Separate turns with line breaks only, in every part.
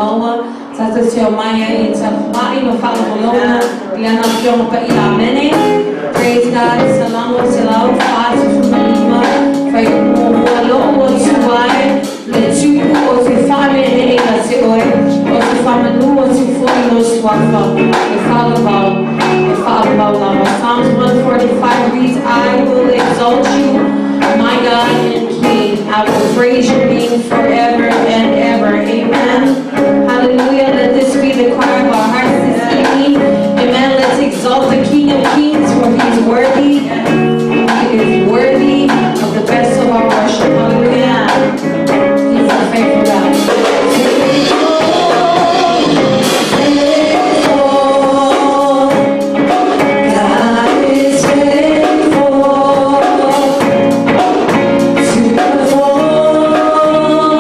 Samoa, Tata Teo Maya in Hawaii, Mafala Malona, Liana Fiona Pa'ilamene. Praise God, Salamu Salau, Fatu Malima, Faimu Alo, Suai, Letu, Otifame, and Egatoi, Otifamanu, Otifo, Swafa, the Father Lama. Psalms 145 reads, I will exalt you, my God and King. I will praise your name forever and ever. Amen. Hallelujah. Let this be the cry of our hearts this evening. Amen. Let's exalt the King of Kings, for he is worthy. He is worthy of the best of our worship. Hallelujah. He's a faithful God.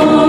Oh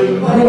Yeah.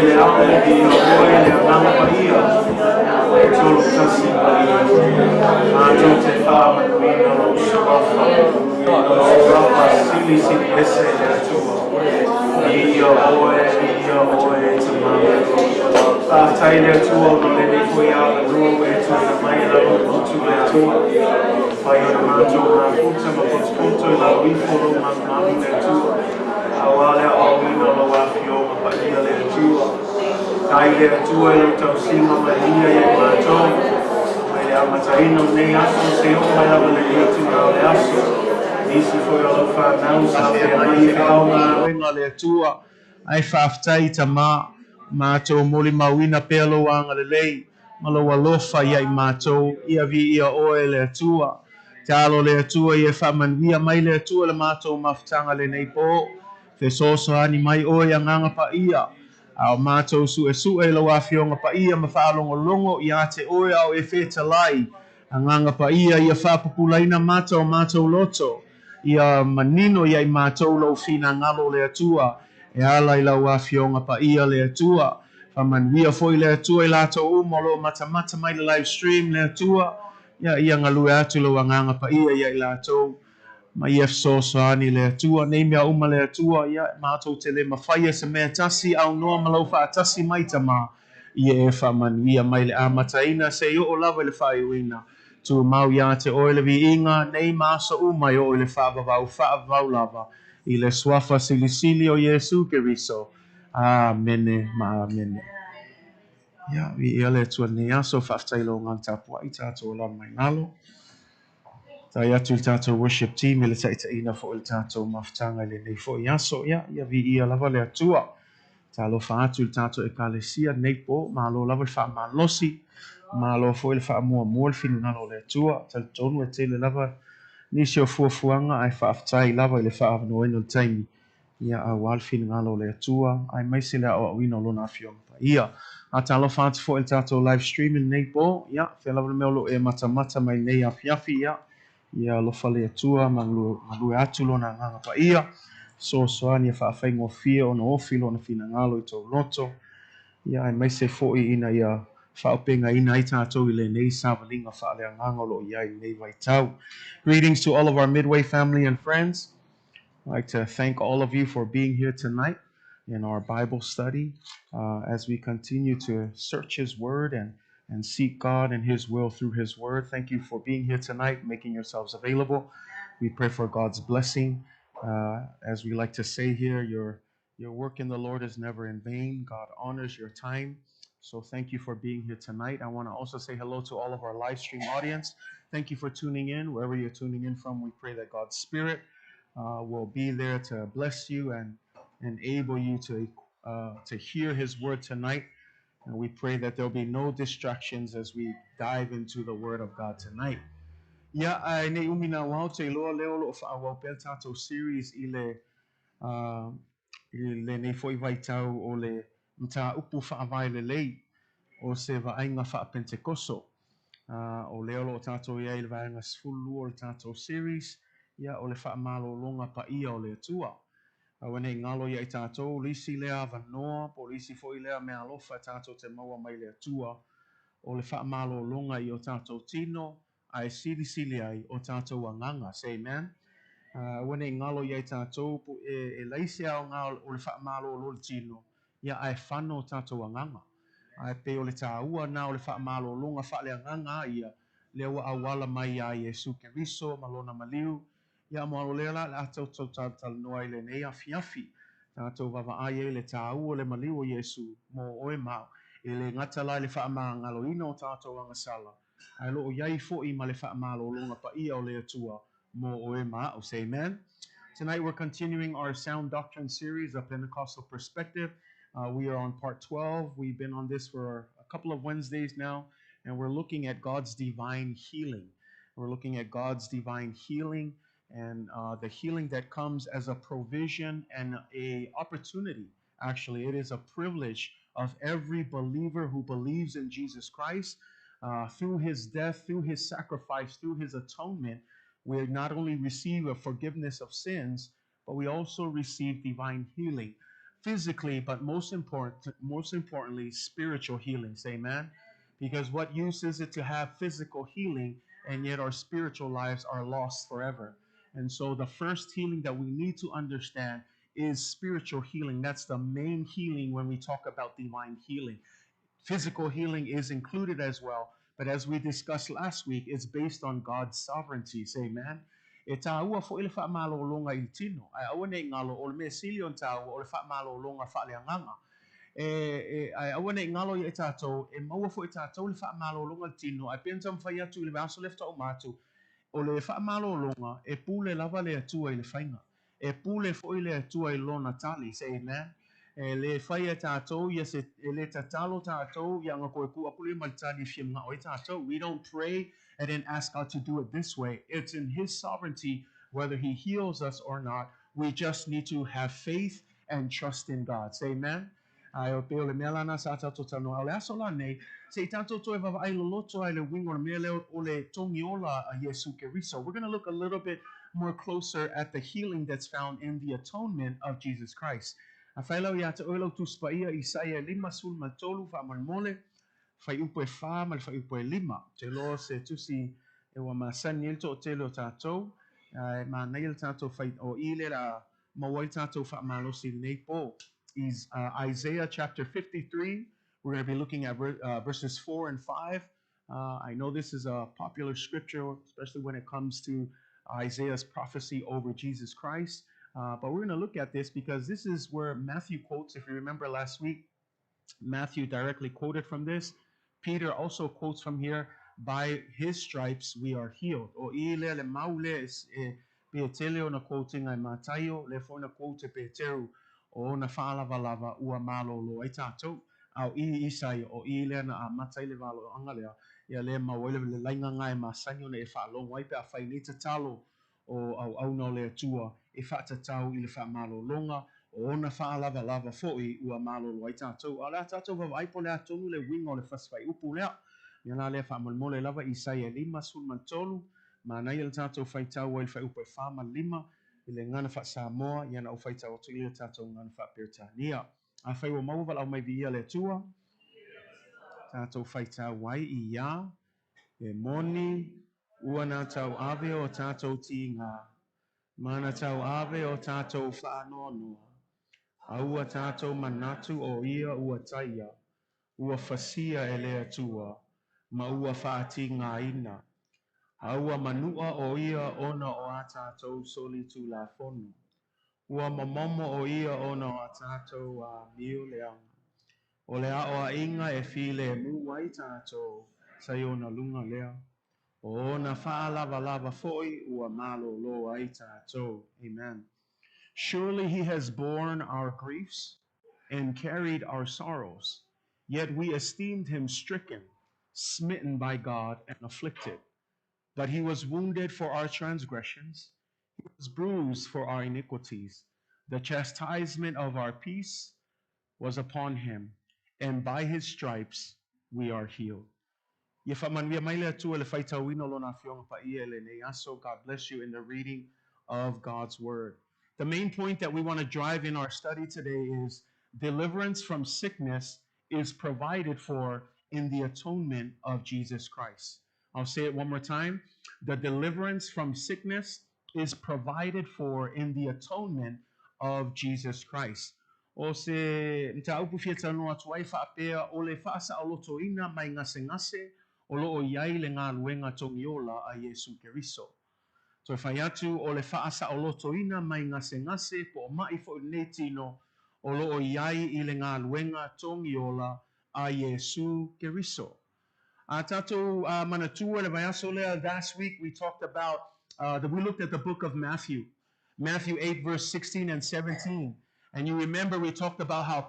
le aule di oe le anama paia. Tolo tasi paia. Mato te fama nuina lo surafa. Lo surafa sili sili ese le atua. Ia oe te mama. Tai le atua no le niko ia la nua we tu na mai la utu le atua. Pai o na mato na puta ma potopoto i la wifolo ma manu le atua. Awale o wino lo wafio ma paia le atua. Tai le atua i lo tau sima ma ia e mato. Mai le amataino nei aso se o mai lava le itu na le aso. Nisi foi o lo fa nau sa le mai e au na wenga le atua. Ai whaftai ta mātou moli mawina pēr lo anga le lei. Malo walofa ia i mātou ia vi ia oe le atua. Te alo le atua ia whamanuia mai le atua le mātou maftanga le nei po. Te soso ani mai oe a nganga pa ia. Ao mātou su e lo afionga pa ia ma whaalongo longo ia te oe au e wheta lai. A nganga pa ia whapupulaina mātou loto. Ia manino ia i mātou lo fina ngalo le atua. E ala i lau afionga pa ia le atua. Whamanuia foi le atua i lato umolo mata mai le live stream le atua. Ia ngalue atu lo anganga pa ia i lato. Ma ia soani le atua. Nei mea uma le atua. Ia mātou te le mawhaia se mea tasi au noa malau wha tasi mai tama. Ia e whamanuia mai le amataina se i o lava le whaiuina. Tu mau ia te oe le vi inga. Nei masa uma i o le whaavavau lava. I le swafa silisili o Yesu Keriso. Amene, ma amene. Ia, vi ia le tua ne aso whaftailo ngang tapua i tātou la mai ngalo. Tai atu i tātou worship team i le taita ina fo il tātou maftanga le nei fo i aso. Ia vi ia lava le atua. Talo fa atu i tātou ekalesia nei po. Malo lava i wha malosi. Malo fo il wha mua mua il finu ngalo le atua. Tal tonu e te le lava nisi o fuafuanga ai whaaftai lava i le whaafanoeno le taimi. Ia a walfin ngalo le atua. Ai maise le au awino lona afionga pa. Ia, a talo fa atu fo il tātou live streaming nei po. Ia, fe lava le meolo e mata mai nei afiafi. Ia lofa le atua malue atu lona nganga pa ia. So soani e whaafengo fia o na ofi lona fina ngalo i tau loto. Ia ai maise fo i ina ia whaopenga ina i tātou i le nei savalinga whaale angangolo i ai nei vai tau. Greetings to all of our Midway family and friends. I'd like to thank all of you for being here tonight in our Bible study as we continue to search His Word and seek God and His will through His Word. Thank you for being here tonight, making yourselves available. We pray for God's blessing. As we like to say here, your work in the Lord is never in vain. God honors your time. So thank you for being here tonight. I want to also say hello to all of our live stream audience. Thank you for tuning in. Wherever you're tuning in from, we pray that God's Spirit will be there to bless you and enable you to hear His word tonight. And we pray that there'll be no distractions as we dive into the word of God tonight. Ya ai nei umina wau te loa leo lo fa wau pel tato series i le nei foi vai tau o le mta upu fa vai le lei o se va ainga fa pentekoso. O leo lo tato ia il vaenga sfulu o le tato series ia o le wha malo longa pa ia o le tua. Wane ngalo ia i tato lisi lea vanoa po lisi foi lea mea alofa tato te maua mai le tua o le wha malo longa i o tato tino ai sili ai o tato wanganga. Say amen. Wane ngalo ia i tato po e laisi au ngalo o le wha malo lo le tino ia ai whano tato wanganga. Ai pe o le tāua na o le wha malo longa wha le nganga ia le wa awala mai a Yesu Keriso malona maliu ia mo le la la tau tal noai le nei afiafi tātou vava ai le tāua le maliu o Yesu mo oe mau e le ngata lai le wha ngalo ino tātou anga sala ai lo o iai fo i ma le wha malo longa pa ia o le atua mo oe mau. Say amen. Tonight we're continuing our Sound Doctrine series, A Pentecostal Perspective. We are on part 12. We've been on this for a couple of Wednesdays now, and we're looking at God's divine healing. We're looking at God's divine healing and the healing that comes as a provision and a opportunity. Actually, it is a privilege of every believer who believes in Jesus Christ. Through His death, through His sacrifice, through His atonement, we not only receive a forgiveness of sins, but we also receive divine healing.
physically, but most importantly, spiritual healings. Amen. Because what use is it to have physical healing and yet our spiritual lives are lost forever? And so the first healing that we need to understand is spiritual healing. That's the main healing when we talk about divine healing. Physical healing is included as well, but as we discussed last week, it's based on God's sovereignty. Say, amen. E tāua fo ile wha malolonga I tino. Ai aua nei ngalo o le me silion tāua o le wha malolonga wha leanganga. Ai aua nei ngalo I tātou, e maua fo I tātou le wha malolonga tino. Ai pientam whai atu le vaso lefta o mātu. O le wha malolonga, e pule lava le atua I le whainga. E pule fo I le atua I lona tali. Say, amen. Le whaia tātou, yes, le tatalo tātou, yanga koe ku apule maltani fiem nga oi tātou. We don't pray and then ask God to do it this way. It's in His sovereignty whether He heals us or not. We just need to have faith and trust in God. Say amen. Ai o pe o le mea lana sa tātou tano au le aso la nei, se I tātou toi vava ai lo loto ai le wingo le mea leo o le tongi ola a Yesu Keriso. We're going to look a little bit more closer at the healing that's found in the atonement of Jesus Christ. A whailau ia te oilau tu spaia Isaia 5 sul matolu wha mole, whai upo e wha mal whai upo e 5. Te lo se tusi e wa masani il to te leo tātou, ma nail tātou whai o ile la mawai tātou wha malosi nei po. Is Isaiah chapter 53. We're going to be looking at verses 4 and 5. I know this is a popular scripture, especially when it comes to Isaiah's prophecy over Jesus Christ. But we're going to look at this because this is where Matthew quotes. If you remember last week, Matthew directly quoted from this. Peter also quotes from here, by his stripes we are healed. O ile le maule is Petelio na quoting ai Matayo, le fo na quote Peteru, o na lava ua malo lo ai tātou. Au I Isai o ile na a matai le valo angalea, ia le mawele le lainga ngai ma sanyo na e whaalongo ai pe a whai ni te talo o au no le atua e whaatatau I le wha malo longa o ona wha lava fo'i ua malo lo ai tātou. A lea tātou wa aipo lea tonu le wingo le whaswai upu lea. Ia la lea wha molmole lava Isaia 5 sul mantolu. Ma nai le tātou whai tau ai le whai upu e wha ma 5. I le ngana wha Samoa, ia na au whai tau atu I le tātou ngana wha Peritania. A whai wa mauwala au mai via le atua. Tātou whai tau wai I ia. E moni. Ua nā tau ave o tātou ti ngā. Mana tau ave o tātou whaanonoa. Aua tātou manatu o ia ua taia. Ua fasia e lea tua. Ma ua whaati ngā ina. Aua manua o ia ona o a tātou soli tu la fono. Ua mamomo o ia ona o a tātou a miu leanga. O lea o a inga e file mu wai tātou. Sayona lunga lea. O na lava foi ua malo lo ai tātou. Amen. Surely he has borne our griefs and carried our sorrows, yet we esteemed him stricken, smitten by God, and afflicted. But he was wounded for our transgressions, he was bruised for our iniquities. The chastisement of our peace was upon him, and by his stripes we are healed. God bless you in the reading of God's word. The main point that we want to drive in our study today is deliverance from sickness is provided for in the atonement of Jesus Christ. I'll say it one more time. The deliverance from sickness is provided for in the atonement of Jesus Christ. O se nta upu fieta no atu ai whaapea o le whaasa o loto ina mai ngase o loo iai le ngā luenga tongiola a Yesu Keriso. So whai atu o le whaasa o loto ina mai ngase po o mai fo nei tino o loo iai I le ngā luenga tongiola a Yesu Keriso. Tato manatua le vaiaso lea, last week we talked about, we looked at the book of Matthew 8 verse 16 and 17. And you remember we talked about how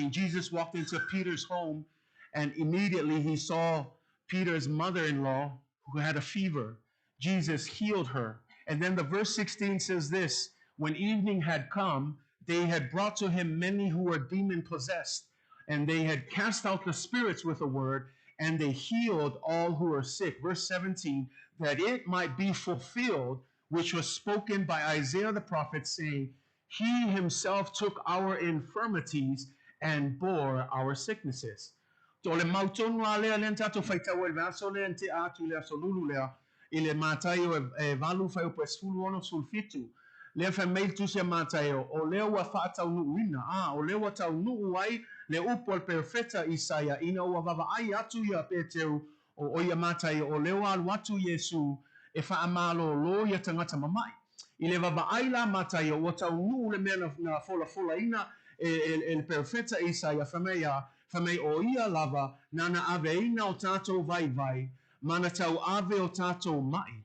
Jesus walked into Peter's home and immediately he saw Peter's mother-in-law who had a fever. Jesus healed her. And then the verse 16 says this, when evening had come, they had brought to him many who were demon-possessed, and they had cast out the spirits with a word, and they healed all who were sick. Verse 17, that it might be fulfilled, which was spoken by Isaiah the prophet, saying, He himself took our infirmities and bore our sicknesses. Tole mautonu alea lenta to faita wel verso lente atu le solulu lea ile matayo valu fa upes fulu ono sulfitu le fa mail tu se matayo o le wa fata unu wina o le wa ta unu wai le upol perfetta Isaya ina wa vava ai atu ya peteu o ya matayo o le wa watu Yesu e fa amalo lo ya tangata mamai ile vava ai la matayo wa ta unu le mena na fola ina el perfetta Isaya fa me o ia lava nana ave ina o tato vai mana tau ave o tato mai.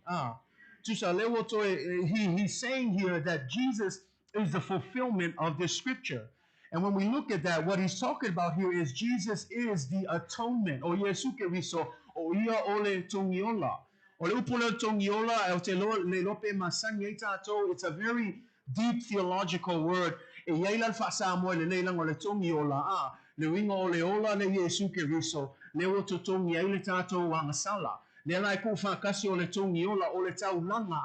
Tusa lewo to he's saying here that Jesus is the fulfillment of this scripture. And when we look at that, what he's talking about here is Jesus is the atonement. O Yesu ke riso o ia ole tongiola. O le upula tongiola el te le lope masanya tato. It's a very deep theological word. E yailan fa sa mo le leilang o le tongiola le winga o le ola le Yesu ke riso le o to tongi ai le tato wanga sala. Le lai ko fa kasi o le tongi ola o le tau langa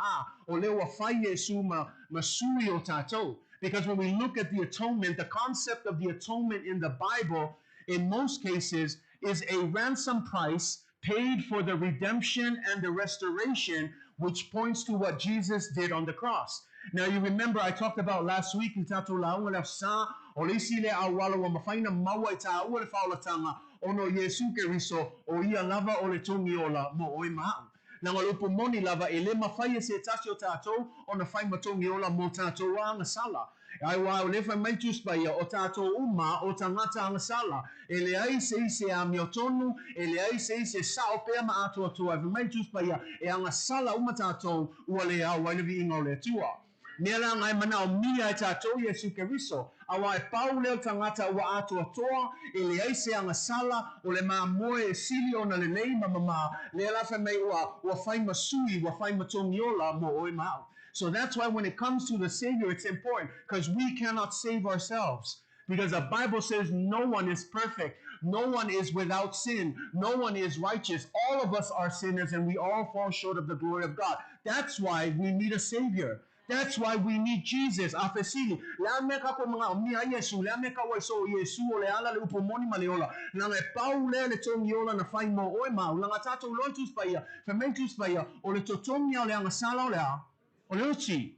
o le wa fai Yesu ma sui o tato. Because when we look at the atonement, the concept of the atonement in the Bible, in most cases, is a ransom price paid for the redemption and the restoration, which points to what Jesus did on the cross. Now you remember I talked about last week in Tato Launga Sa o le sile awala wa mafaina mawa ita ua le faula tanga ono Yesu ke riso o ia lava o le tongi ola mo oi maa. Na ngalupu moni lava e le mawhaia se tasi o tātou o na whai matongi ola mo tātou a anga sala. Ai wā o le whai maitus paia o tātou uma o tangata anga sala. E le ai se ise a miotonu, e le ai se ise sao pea ma atua tua. E maitus paia e anga sala uma tātou ua le au wailevi inga o le tua. Nela ngai mana o mia e tātou Yesu ke riso. Awa e pau leo tangata ua atua toa, e le aise anga sala, o le maa moe e sili o na le nei mamama, le alafa mei ua whai masui, ua whai matongiola mo oi mau. So that's why when it comes to the Savior, it's important, because we cannot save ourselves. Because the Bible says no one is perfect. No one is without sin. No one is righteous. All of us are sinners and we all fall short of the glory of God. That's why we need a Savior. That's why we need Jesus. Afesili. La meka ko mga mi Yesu. La meka wa so Yesu o le ala le upomoni maleola. Na le pau le tongi ola na fai mo oi mau. Na tato lontus paia. Fermentus paia. O le totongi o le anga sala o le a. O le uchi.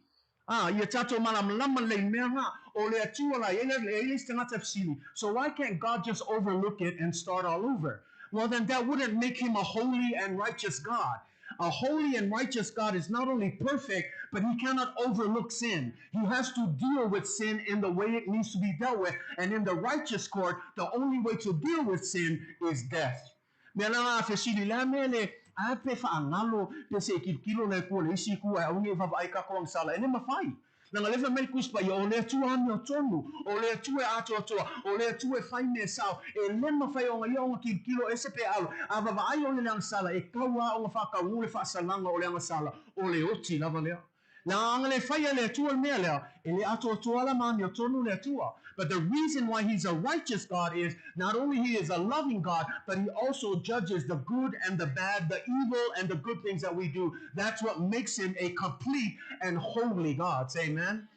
Ia tato malama le mea o le atua la ele tangata fsili. So why can't God just overlook it and start all over? Well, then that wouldn't make him a holy and righteous God. A holy and righteous God is not only perfect, but he cannot overlook sin. He has to deal with sin in the way it needs to be dealt with. And in the righteous court, the only way to deal with sin is death. Mela fesili la mele ape fa angalo pe se kilo le ko le isi ku a unge va vai ka ko sala ene mafai. Na ngalefa mel kuspa yo le tu ami o tonu o le tu e ato to o le tu e fai me sao e le mafai o ngai kilo ese pe alo ava vai o le lang sala e kawa o fa ka ule fa salanga o le ang sala o le oti lava le. Na ngale fai le tu me le e le ato to ala mani o tonu le tua. But the reason why he's a righteous God is not only he is a loving God, but he also judges the good and the bad, the evil and the good things that we do. That's what makes him a complete and holy God. Say amen.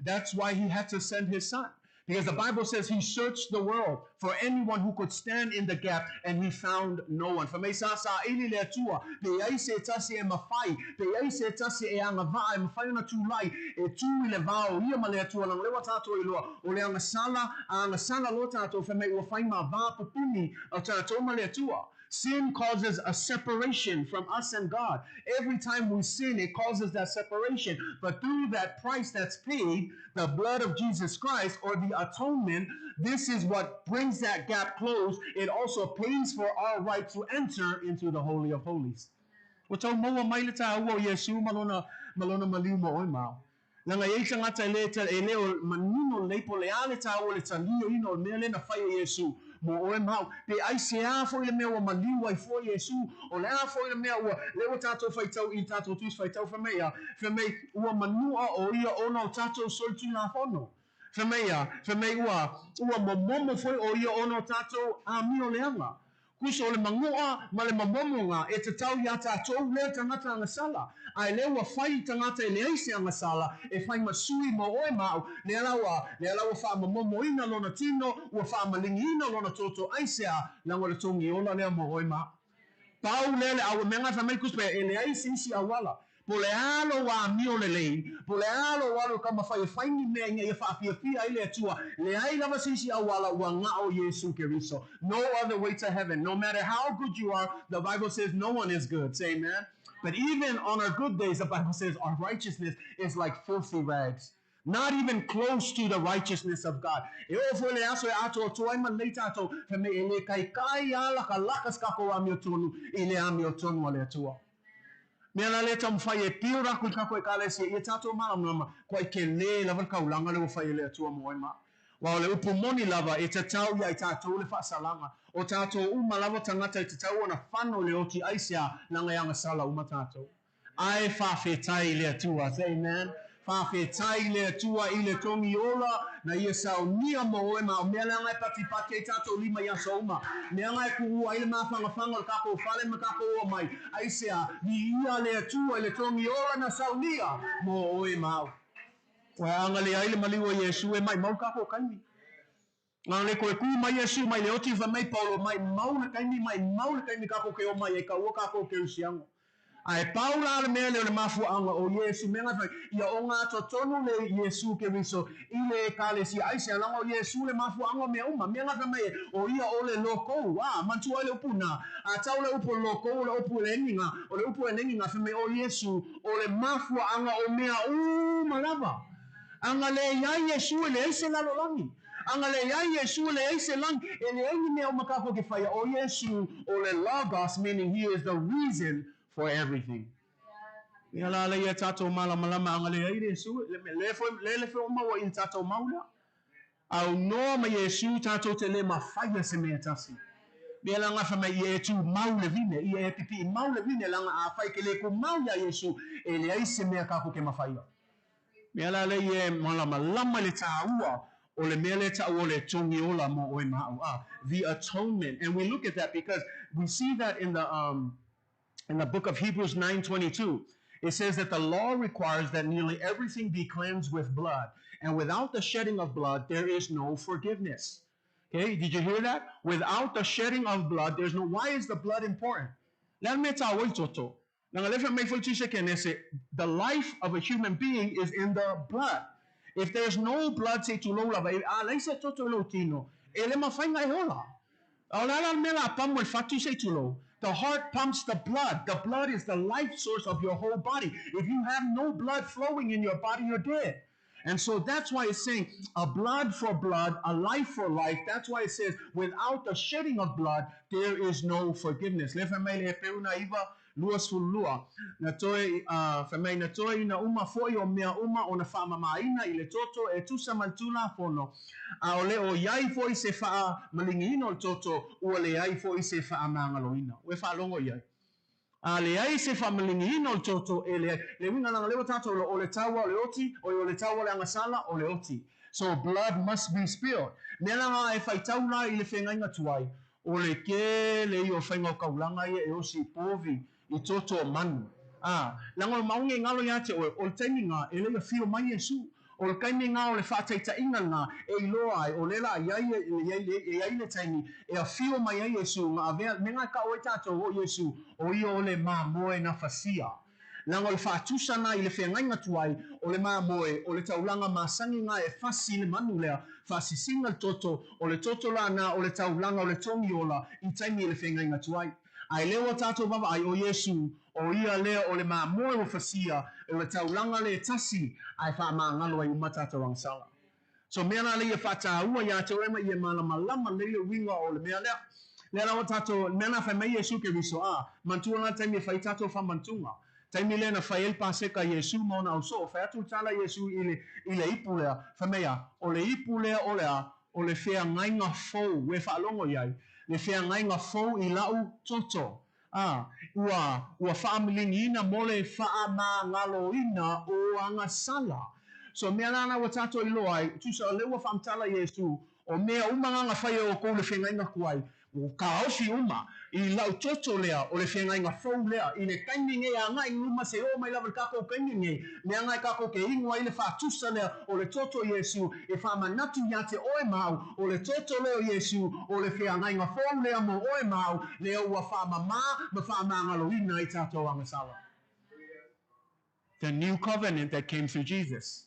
That's why he had to send his son. Because the Bible says he searched the world for anyone who could stand in the gap, and he found no one. For me, sasa ili le tua, pe ai se tasi e mafai, pe ai se tasi e anga va e mafai na tulai, e tu ile vao ia ma le tua lang lewa tato i loa, o le anga sala lo tato, for me ua fai ma va pupuni o tato ma le tua. Sin causes a separation from us and God. Every time we sin, it causes that separation. But through that price that's paid, the blood of Jesus Christ or the atonement, this is what brings that gap closed. It also pays for our right to enter into the Holy of Holies. Wato maua mailita uo Yesu malona maliu mo oi mau. Langa yeisa ngata eleo manino leipo leale ta o le talio ino mele na fai Yesu. Mo oe mau pe ai se a fo ile mea wa maliu ai fo Yesu o le a fo ile mea wa le tato fai tau I tato tus fai tau fa mea ua manua o ia ona tato soltu na fono fa mea ua momomo foi o ia ona tato a mio leanga kuso le mangua ma le mamomonga e te tau ia tātou lea tangata anga sala. Ai lewa whai tangata e leise anga sala e whai masui mo oe mau le alawa wha mamomo ina lona tino ua wha malingi ina lona toto aisea lango le tongi ola lea mo oe mau. Pau lele au menga fa mai kuspe ele ai sisi awala. Po le alo wa mio le lei. Po le alo walo kama fa fai ni me nge fa fia ile tua. Le ai lava sisi awala wa ngao Yesu Keriso. No other way to heaven. No matter how good you are, the Bible says no one is good. Say amen. But even on our good days, the Bible says our righteousness is like filthy rags. Not even close to the righteousness of God. E o foi le aso e ato to ai man leita ato fe me ele kai ala ka lakas ka ko ami tonu ile ami tonu ale tua. Me ala le tam fai e piura ku ka ko e kale si e tato mama ko e ke le la ka ulanga le fai le tua mo ma. Wa le upu moni lava e tatau ya tato le fa salanga o tato uma lava tangata e tatau na fano le oti aisia na nga sala uma tato. Ai fa fetai le tua, say amen. Fa fetai le tua ile tongi ola na ia sau nia mo e ma me la ngai pati pati tato lima ya soma. Me ngai ku ai ma fanga ka ko fale ma ka ko mai. Ai sea ni ia le tua ile tongi ola na sau nia mo e ma. Wa anga le ai le maliwa Yesu e mai mau ka ko kaimi. Nga le koe ku mai Yesu mai le oti va mai Paulo mai mau le kaimi ka ko ke o mai e ka o ka ko ke usiango. Ai Paula le mele le mafu anga o Yesu menga fa ia o nga to tonu le Yesu ke riso ile kale si ai se langa o Yesu le mafu anga me uma menga fa me o ia o le loko wa mantu le upuna a tau le upu loko le upu le ninga o le upu le ninga fa me o Yesu o le mafu anga o mea malava anga le ya Yesu le ese la lolangi anga le ya Yesu le ese lang ele engi me o makako ke fa o Yesu o le logos meaning he is the reason for everything. Ya la ya tato mala malama angale ya Yesu le fo ma wa in tato maula au no ma Yesu tato te le ma faya se me tasi. Be la nga fa ma ye tu maule vine ye pipi maule vine la nga a fai ke le ko maula Yesu ele ai se me ka ko ke ma faya. Be la le ye mala malama le taua o le mele ta o le tongi ola mo o ma the atonement, and we look at that because we see that in the book of Hebrews 9:22, it says that the law requires that nearly everything be cleansed with blood. And without the shedding of blood, there is no forgiveness. Okay, did you hear that? Without the shedding of blood, there's no. Why is the blood important? The life of a human being is in the blood. If there's no blood, say to Lola, the heart pumps the blood. The blood is the life source of your whole body. If you have no blood flowing in your body, you're dead. And so that's why it's saying a blood for blood, a life for life. That's why it says without the shedding of blood, there is no forgiveness. Luas fulua na toi famai na toi na uma foi o mea uma ona fama maina ile toto e tusa mantuna fono a ole o yai foi se fa malingino toto o le yai foi se fa mangaloina we fa longo yai a le ai se fa malingino toto ele le winga na le tato o le tawa le oti o le tawa le ngasala o le oti, so blood must be spilled nela e fai taula ile fenga inga tuai o le ke le yo fenga kaulanga e o si povi i toto manu lango maunge ngalo ya te o teni nga ele ya fio mai Yesu o le kaimi nga o le whataita inga nga e iloa o le la iai le teni e a fio mai Yesu nga avea menga ka o tato o Yesu o i o le ma moe na fasia lango le whatusa na i le whenga inga tuai o le ma moe o le taulanga masangi nga e fasi le manu lea fasi singa toto o le toto la na o le taulanga o le tongi ola i taimi le whenga inga tuai ai lewa tato baba ai o Yesu o ia lea o le mamoe o fasia o le taulanga le tasi ai wha maangalo ai umatata wang sala. So mea na lea whata ua ia te rema ia malama leile winga o le mea lea lea lawa tato mea na whai mai Yesu ke riso mantua na taimi whai tato wha mantunga taimi lea na whai elpa seka Yesu mauna au so whai atu tala Yesu ile ipu lea whamea o le ipu lea o lea o le whea ngainga fau we whaalongo iai le whea ngainga fau i lau toto ua whaamilingi ina mole wha ma ngalo ina o anga sala so mea lana wa tato i loai tusa o lewa whaamtala Yesu o mea umanga nga whai o kou le whea ngainga kuai Kaofi uma I lau toto lea o le whenga inga whau lea I le kaini nge a ngai nguma se o mai lawa kako kaini nge mea ngai kako ke ingwa I le whatusa lea o le toto Yesu e whamanatu ia te oe mau o le toto leo Yesu o le whenga inga whau lea mo oe mau lea ua whamama ma whamangalo ina I tātou angasala. The new covenant that came through Jesus.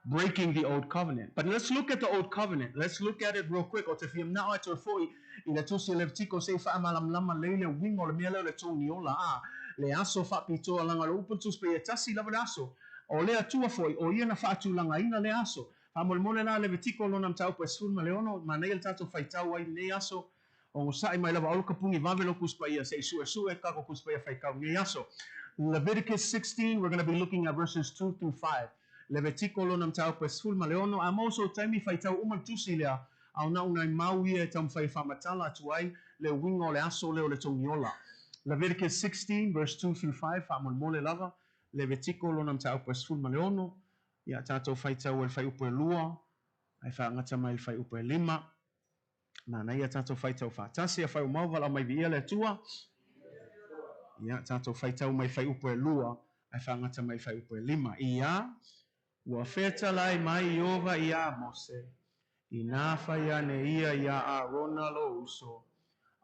Breaking the old covenant. But let's look at the old covenant. Let's look at it real quick. O te whiam nao e tō fōi I le tūsi le tiko se whaamalam lama leile wingo le mea leo le tōni ola a le aso whapitoa langa le upuntus pe e tasi lava le aso. O lea tua fōi o ia na whātu langa ina le aso. Whamole mole la le tiko lona mtau pa sfurma leono ma nei le tato whaitau ai nei aso. O sai mai lava aluka pungi vavelo kuspa ia se isu e kako kuspa ia whaikau nei aso. Leviticus 16, we're going to be looking at verses 2 through 5. Leviticolo nam tau pe sfulma leono a moso taimi fai tau uman tusi lea au na unai mau ia tam fai whamatala atuai le wingo le aso leo le tongiola. Leviticus 16 verse 2 through 5 whamon mole lava Leviticolo nam tau pe sfulma leono ia tato fai tau el fai upe lua ai wha ngata mai el fai upe lima na na ia tato fai tau whatasi a fai umauvala mai via le tua ia tato fai tau mai fai upe lua ai wha ngata mai fai upe lima ia Ua feta lai mai Iova ia Mose, I nafa ia ne ia Arona lo uso,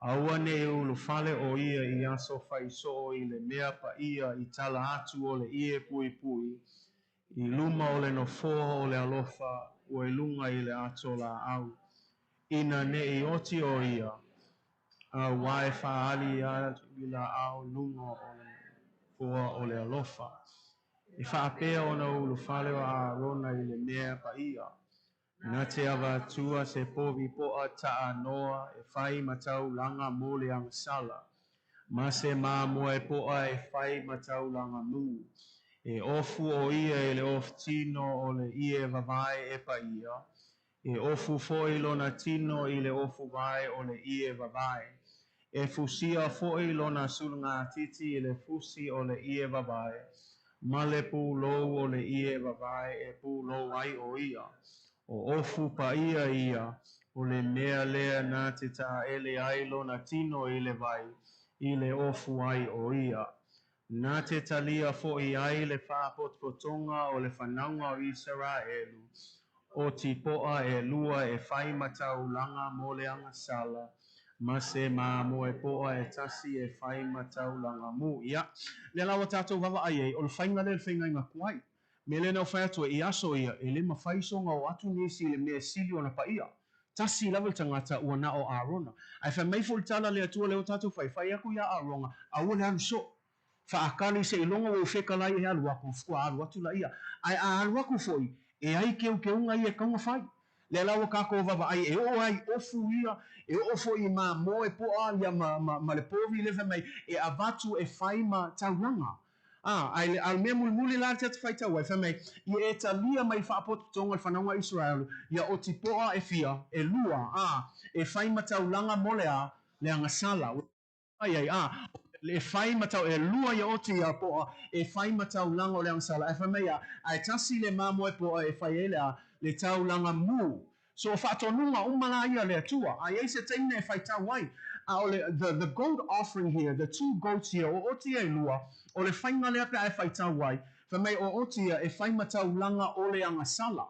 aua ne ulu fale o ia I aso fai so I le mea pa ia I tala atu o le ie pui pui, I luma o le no foho o le alofa, ua ilunga I le ato la au, ina ne I oti o ia, a wae faali ia ila au lunga o le foho o le alofa. I whaapea o na ulu whale o Aarona I le mea pa ia. Nā te awa tua se povi poa taa noa e whai matau langa mole ang sala. Ma se mā mua e poa e whai matau langa mū. E ofu o ia e le of tino o le ie vavai e pa ia. E ofu foi lona tino I le ofu vai o le ie vavai. E fusia foi lona sulunga titi I le fusi o le ie vavai. Male pu lou o le ie vavai e pu lou ai o ia. O ofu pa ia, o le mea lea nā te tā ele ailo na tino I le vai, I le ofu ai o ia. Nā te talia fo I ai le whāpotpotonga o le whanaunga o Israelu. O ti poa e lua e whai matau langa mo le anga sala. Ma se mā mo e poa e tasi e whai matau langa mu. Ia, le lawa tātou wawa ai e, o le whainga le whainga inga kuai. Me le nau whai atua I aso ia, e le ma whaisonga o atu nisi le mea sili o na pa ia. Tasi level tangata ua na o Arona. Ai whai maifol tala le atua leo tātou whai aku ia Aronga, a ua le anu so. Whaakali se ilonga o whika lai e alu aku, fua alu atu la ia. Ai a alu aku foi, e ai keu keunga ia kaunga whai. Le lawa kako wawa ai e o ai ofu ia e ofo I ma mo e poa ia ma le povi lewe mai e avatu e whai ma taunanga. Ai al mea muli la te whai tau ai whamei I e talia mai whaapotonga le whanaunga Israelu ia o ti poa e fia e lua e whai ma taulanga mole a le anga sala. Ai le whai matau e lua ia oti ia poa e whai matau langa o le ansala e whamea ai tasi le mamo e poa e whai ele a le tau langa mu so whaatonunga umala ia le atua ai eise teine e whai tau ai the gold offering here the two goats here o oti e lua o le whainga lea pe ai whai tau ai whamea o oti e whai matau langa o le ansala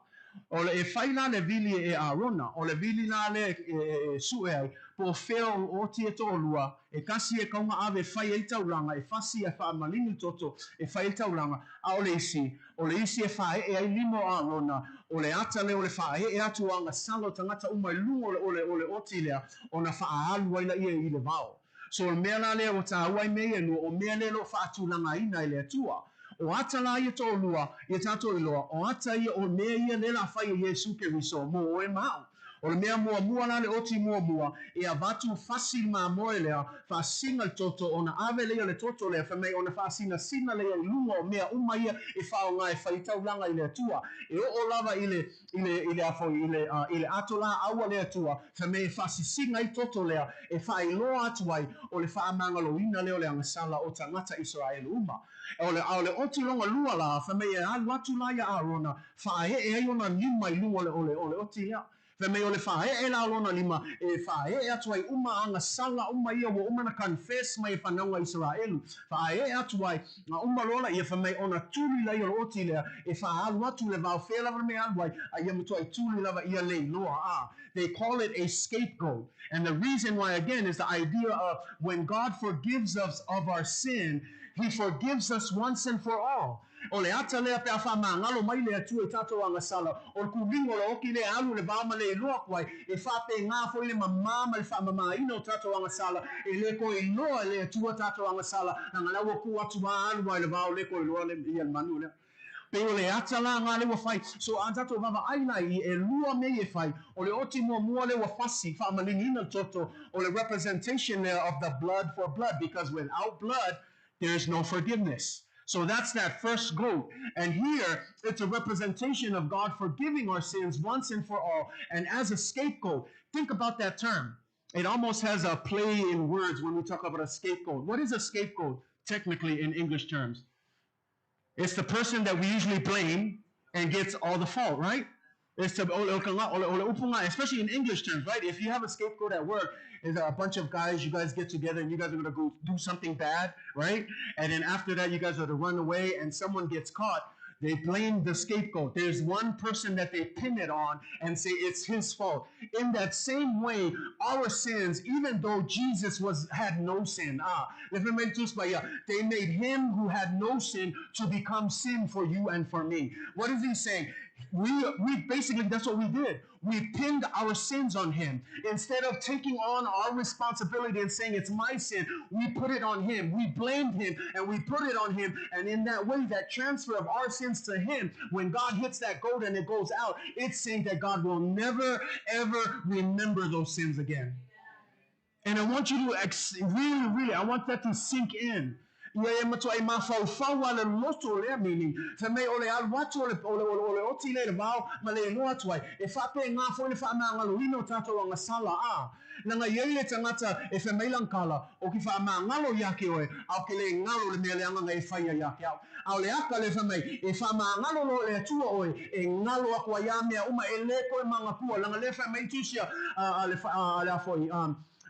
o le e whai la le vili e Arona o le vili la le e sue ai po feo o ti e tō lua, e kasi e kaunga ave whai e taulanga, e whasi e wha malini toto, e whai e taulanga, a o le isi e whae e ai limo a rona, o le ata le o le whae e atu anga salo tangata umai lungo o le oti lea, o na wha alu waila ia I le vao. So o mea la lea o tā uai mea lua, o mea le lo wha atu langa ina I le atua. O ata la ia tō lua, ia tātou I loa, o ata ia o mea ia le la whai e Yesu ke riso, mo o e mau. O le mea mua la le oti mua e a vatu fasil ma moe lea fa singa toto ona ave lea le toto lea fa mei ona fa sina lea I lunga o mea uma ia e fa o ngai fa I tau langa I le atua e o lava I le afo I le ato la aua le atua fa mei fa singa I toto lea e fa I loa atuai o le fa amangalo ina leo le angasala o tangata Israel uma o le oti longa lua la fa mei e alu atu la ia Arona fa e ai ona lima I lunga o le oti lea Feme ole fa e la lona lima e fa e atu ai uma anga sala uma ia wo uma na confess mai whananga Israelu. Fa e atu ai na uma lola ia feme ona tuli la ia oti lea e fa alu atu le vau fela me alu ai a ia mutu ai tuli lava ia le loa. They call it a scapegoat. And the reason why again is the idea of when God forgives us of our sin, he forgives us once and for all. O le ata lea pe afa ngalo mai le atu e tato anga sala. O kulingo lo oki le alu le vama le loa kwai. E fa pe ngā fo le mamama le fa mama ino tato anga sala. E le ko e loa le atu tato anga sala. Nanga lawa ku atu ma alu mai le vau le ko e loa le ia manu le. Pe o le ata la ngā le wa fai. So a tato vava aina I e lua me e fai. O le oti mua mua le wa fasi. Fa malingina toto. O le representation there of the blood for blood. Because without blood, there is no forgiveness. So that's that first goat. And here, it's a representation of God forgiving our sins once and for all. And as a scapegoat, think about that term. It almost has a play in words when we talk about a scapegoat. What is a scapegoat, technically, in English terms? It's the person that we usually blame and gets all the fault, right? It's especially in English terms, right? If you have a scapegoat at work, is a bunch of guys, you guys get together and you guys are going to go do something bad, right? And then after that, you guys are to run away and someone gets caught. They blame the scapegoat. There's one person that they pin it on and say it's his fault. In that same way, our sins, even though Jesus had no sin, they made him who had no sin to become sin for you and for me. What is he saying? We basically, that's what we did. We pinned our sins on him. Instead of taking on our responsibility and saying it's my sin, we put it on him. We blamed him and we put it on him. And in that way, that transfer of our sins to him, when God hits that goat and it goes out, it's saying that God will never, ever remember those sins again. And I want you to really, I want that to sink in. Ia mato ai mafau ale loto le meaning fa me ole al watu ole oti le vau ma le no atu ai e fa pe nga fo le fa ma ngalo ino tato anga sala a na nga yele tangata e fa me lankala o ki fa ma ngalo yake oe au ke le ngalo le mele anga ngai fa ya yake au le aka le fa me e fa ma ngalo lo le tu oe e ngalo akwa ya me uma ele ko manga ku la le fa me tusia ale fa ale foi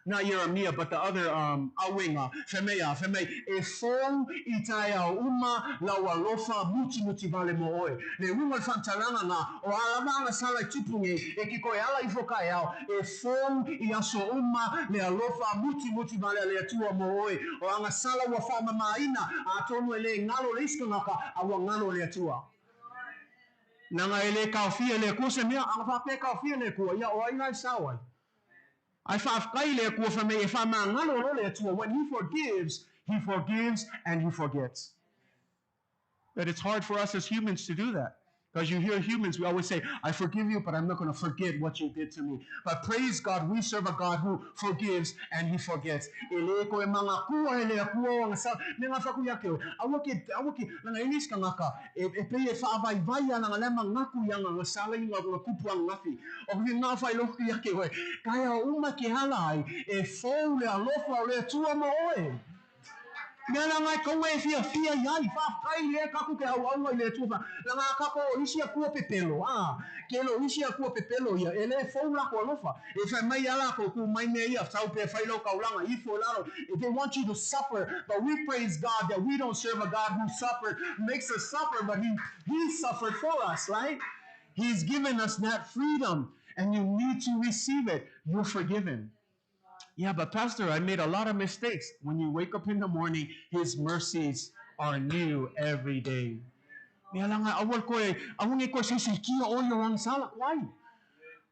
not Jeremiah, but the other awinga, feme, e fong itaya uma la walofa muti vale moe. Le uma fantalanga na o alama sala tupunge e kiko ala ifoka yao e fong iaso uma le alofa muti vale le tua moe. O anga sala wa fama maina atonu ele ngalo le iskanaka awa ngalo le tua. Nanga ele kaufia le kuse mea anga fa pe kaufia le kua ya o ina sawai. When he forgives and he forgets. But it's hard for us as humans to do that. Because you hear humans, we always say, I forgive you, but I'm not going to forget what you did to me. But praise God, we serve a God who forgives and he forgets. Ngana ngai kowe fia yai fa kai le ka ku ke au le tufa la nga ka ko isia ku pepelo ke lo isia ku pepelo ya ele fo la ko lofa e fa mai ala ko ku mai me ya sa pe fa lo ka ulanga I fo la if they want you to suffer but we praise God that we don't serve a God who suffered makes us suffer but he suffered for us, right? He's given us that freedom and you need to receive it. You're forgiven. Yeah, but Pastor, I made a lot of mistakes. When you wake up in the morning, his mercies are new every day. Why?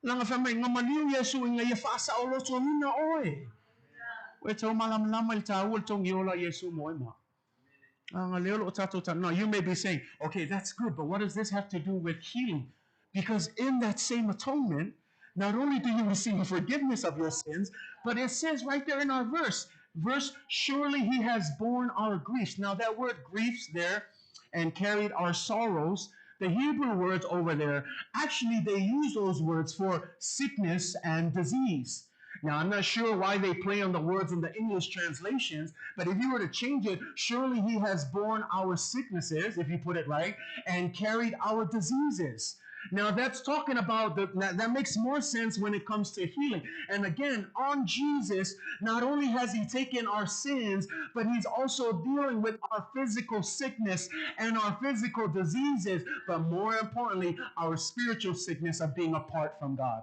Langa famay nga maliw Yesu nga yafasa olo so nina oe. Weto malam lamal tawul tong yola Yesu mo ma. No, you may be saying, okay, that's good, but what does this have to do with healing? Because in that same atonement, not only do you receive forgiveness of your sins, but it says right there in our verse, surely he has borne our griefs. Now that word griefs there, and carried our sorrows, the Hebrew words over there, actually they use those words for sickness and disease. Now, I'm not sure why they play on the words in the English translations, but if you were to change it, surely he has borne our sicknesses, if you put it right, and carried our diseases. Now that's talking about that makes more sense when it comes to healing. And again, on Jesus, not only has he taken our sins, but he's also dealing with our physical sickness and our physical diseases, but more importantly, our spiritual sickness of being apart from God.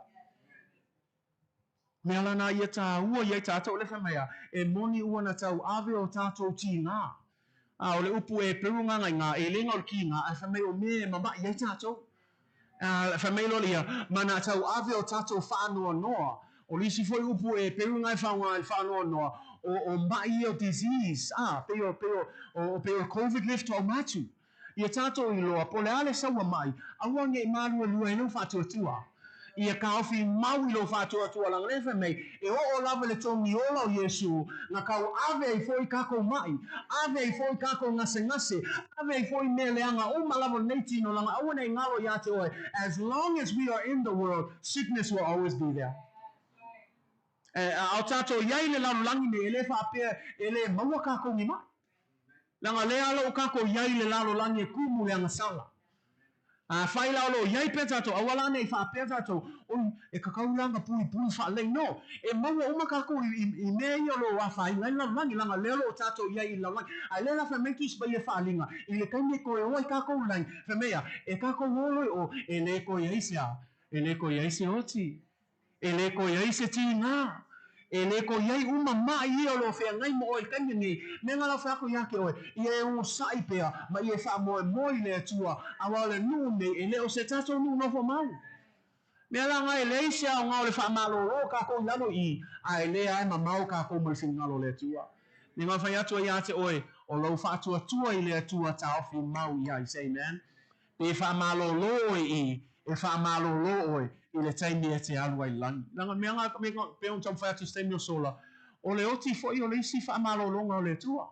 Melana yeta ua yeta to le famea e moni ua na tau ave o tatou tina. A ole upu e perunga nga e lenga o ki nga a famea o me mama yeta to. Famea lo lia mana tau ave o tatou whaanoa noa. O lisi foi upu e perunga e whaanoa noa o mai o disease. Peo COVID lift o matu. Ia tatou I loa po le ale saua mai. Awa nge malu e lua e no whaatua tua. Ia ka ofi mau I lo whātua tua lang lewe mei e o lava le tongi ola o Yesu na kau ave I foi kako mai ave I foi kako ngase ave I foi me leanga o malava neiti no langa awana I ngalo ya te oe as long as we are in the world sickness will always be there. Au tato iai le lalo langi ne ele whapea ele maua kako ni mai langa le alo kako iai le lalo langi e kumu leanga sala. Fai lo yai peta to awala nei fa peta to on e kakaulanga pui fa le no e maua uma kako I meio lo wa fa ngai la langi langa lelo tato yai la langi a lela fa mentus ba ye fa linga I le kai ko e oi kako langi fa mea e kako holo o e le ko yai se oti e le ko yai se tina e le ko yai uma mai I lo fe ngai mo o kai ni me ngala fa ko yake o e o sai pea ma ye fa mo le tua awale nu ne e le o se tato nu no fo mau me la ngai le sia o ngale fa malo o ka ko lalo I ai le ai ma mau ka ko mo sin ngalo le tua me ngala fa ya tua ya te o lo fa tua I le tua ta fi mau ya say man pe fa malo lo I e fa malo lo I le taimi e te alu ai langi. Langa meanga pe on tam fa tu stemio sola. O le oti fo I o le isi fa malo longa o le tua.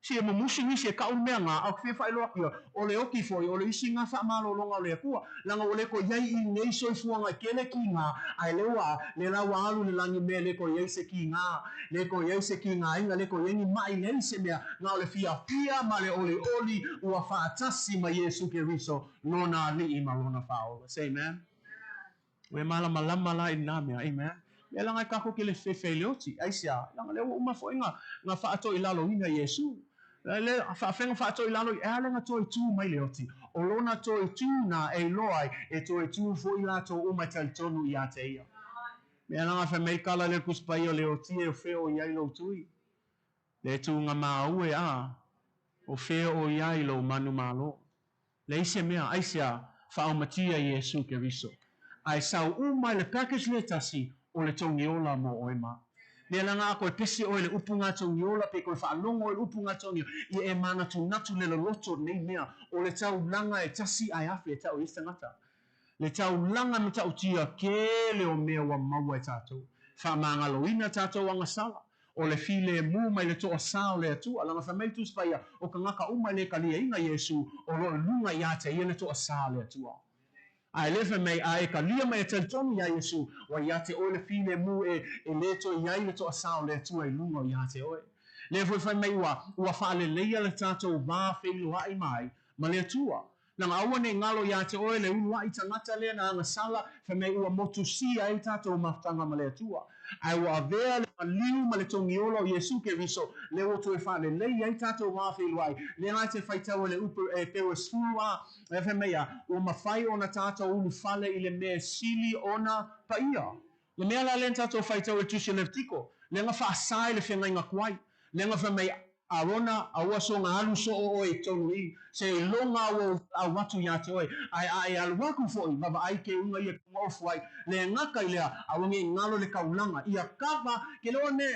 Si e mamusi ni se ka un meanga au fe fa ilo akio. O le oki fo I o le isi nga fa malo longa o le kua. Langa o le ko yai I nei so fuanga kele ki nga ai le wa le la wa alu le langi me le ko yai se ki nga. Le ko yai se ki nga inga le ko yai mai le se mea nga o le fia ma le oli ua fa atasi ma Yesu ke riso lona li I ma lona fa o. Say amen. We malama la ina mea, amen. Me langa kako ke le fefe leoti, aisia. Langa le uma fo inga fa ato ilalo ina Yesu. Le fa ato ilalo e alenga toi tu mai leoti. O lona toi tu na e loai e toi tu fo ilato uma talitonu I ate ia. Me langa fa me kala le kuspai o leoti e o feo iai lo tui. Le tu nga maue o feo iai lo manu malo. Le ise mea, aisia, fa o matia Yesu ke riso. Ai sau uma le package le tasi o le tongi ola mo oema. Me langa ako e pesi o le upunga tongi ola pe ko fa longo o le upunga tongi I e mana tu natu le loto nei mea o le tau langa e tasi ai afi e tau istangata. Le tau langa me tau tia kele o mea wa maua e tatou. Fa mangalo ina tatou anga sala. O le file mu mai le toa sao le atua. Langa fa mei tu spaya o ka ngaka uma le kalia inga Yesu o lo lunga ia te ia le toa sao le atua. Ai lefe mai ai ka lia mai te tonu ya Yesu wa ia te o le file mu e le to ia le toa sao le atua I lunga ia te oe. Le foi mai ua fa le leia le tatou va feilu ai mai ma le atua. Nang awa ne ngalo ya te oe le unua I tangata le na anga sala fa mai ua motu si ai tatou maftanga ma le atua. Ai ua avea le liu ma le tongi ola o Yesu ke riso le o to e fa le leia ai tatou va feilu ai. Le ngai te faitau le upu e teo sfulua e fa mai ua mawhai ona tatou ulu fale I le mea sili ona paia. Le mea la len tatou faitau e tusi le tiko. Le nga fa asai le whenga inga kuai. Le nga fa mai arona aua so nga alu so o e tonu I se longa o watu ya te oe ai alu waku foi baba ai ke unga ia ngofu ai le ngaka ilea awange ngalo le kaulanga ia kava ke lo ne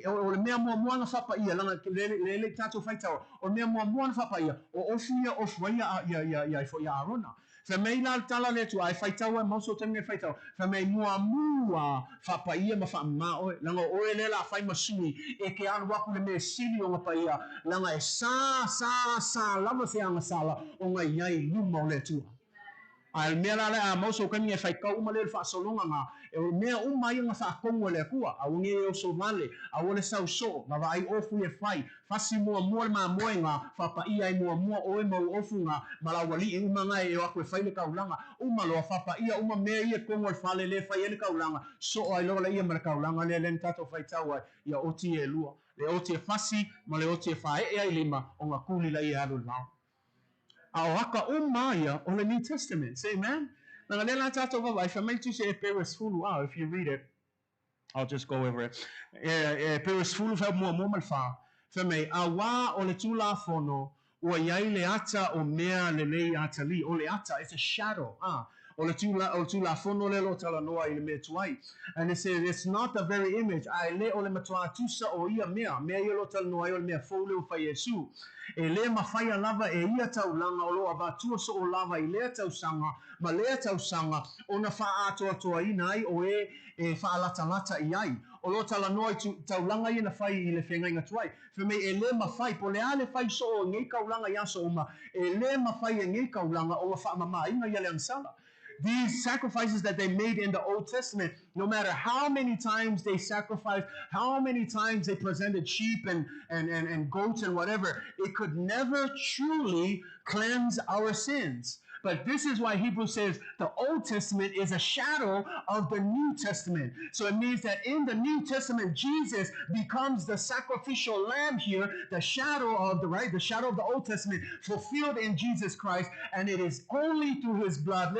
o le mea mua na fapa ia langa le tato faitau o mea mua na fapa ia o ofuia ofuia ia fo ia arona fa mei la tala le tu ai faitau e mauso teme faitau fa mei mua fapa ia ma fa ma o langa o le la fai masuni e ke alu waku le mea sili o ngapa ia langa e sa lama se anga sala o ngai iai luma o le tua Al mea la le a mauso kami e fai kau ma le fa solonga nga e mea uma ia nga fa kongo le kua a unge o so male a ole sau so nga vai ofu e fai fasi mua mua ma moe nga fa pa ia e mua o e mau ofu nga malawali e uma nga e aku e fai le kaulanga uma lo fa pa ia uma mea ia kongo e fale le fai e le kaulanga so ai lo la ia ma kaulanga le len tato fai taua ia oti e lua le oti e fasi ma le oti e fai e ai lima o nga kuli la ia alu lao Awaka umaya on the New Testament. Say amen. Now if I make you say Paris Fulu, if you read it, I'll just go over it. Paris Fulu fa mo malfa. Fa me awa o le tula fono o yai le ata o mea le lei ata li o le ata. It's a shadow. O le tula fono le lo tala noa I le mea tuai. And it says it's not the very image. Ai le o le matua tusa o ia mea ia lo tala noa I o le mea fole o fa Yesu. E le mawhaia lava e ia tau langa o loa vatua so o lava I lea tau sanga ma lea tau sanga o na wha atoa toa ina ai o e wha lata lata I ai o lo tala noa tau langa I na whai I le whenga inga tuai whe me e le mawhai po le ale whai so o ngei kaulanga ia so oma e le mawhai e ngei kaulanga o wha mama inga ia le ansala These sacrifices that they made in the Old Testament, no matter how many times they sacrificed, how many times they presented sheep and goats and whatever, it could never truly cleanse our sins. But this is why Hebrews says the Old Testament is a shadow of the New Testament. So it means that in the New Testament, Jesus becomes the sacrificial lamb here, the shadow of the shadow of the Old Testament fulfilled in Jesus Christ. And it is only through his blood.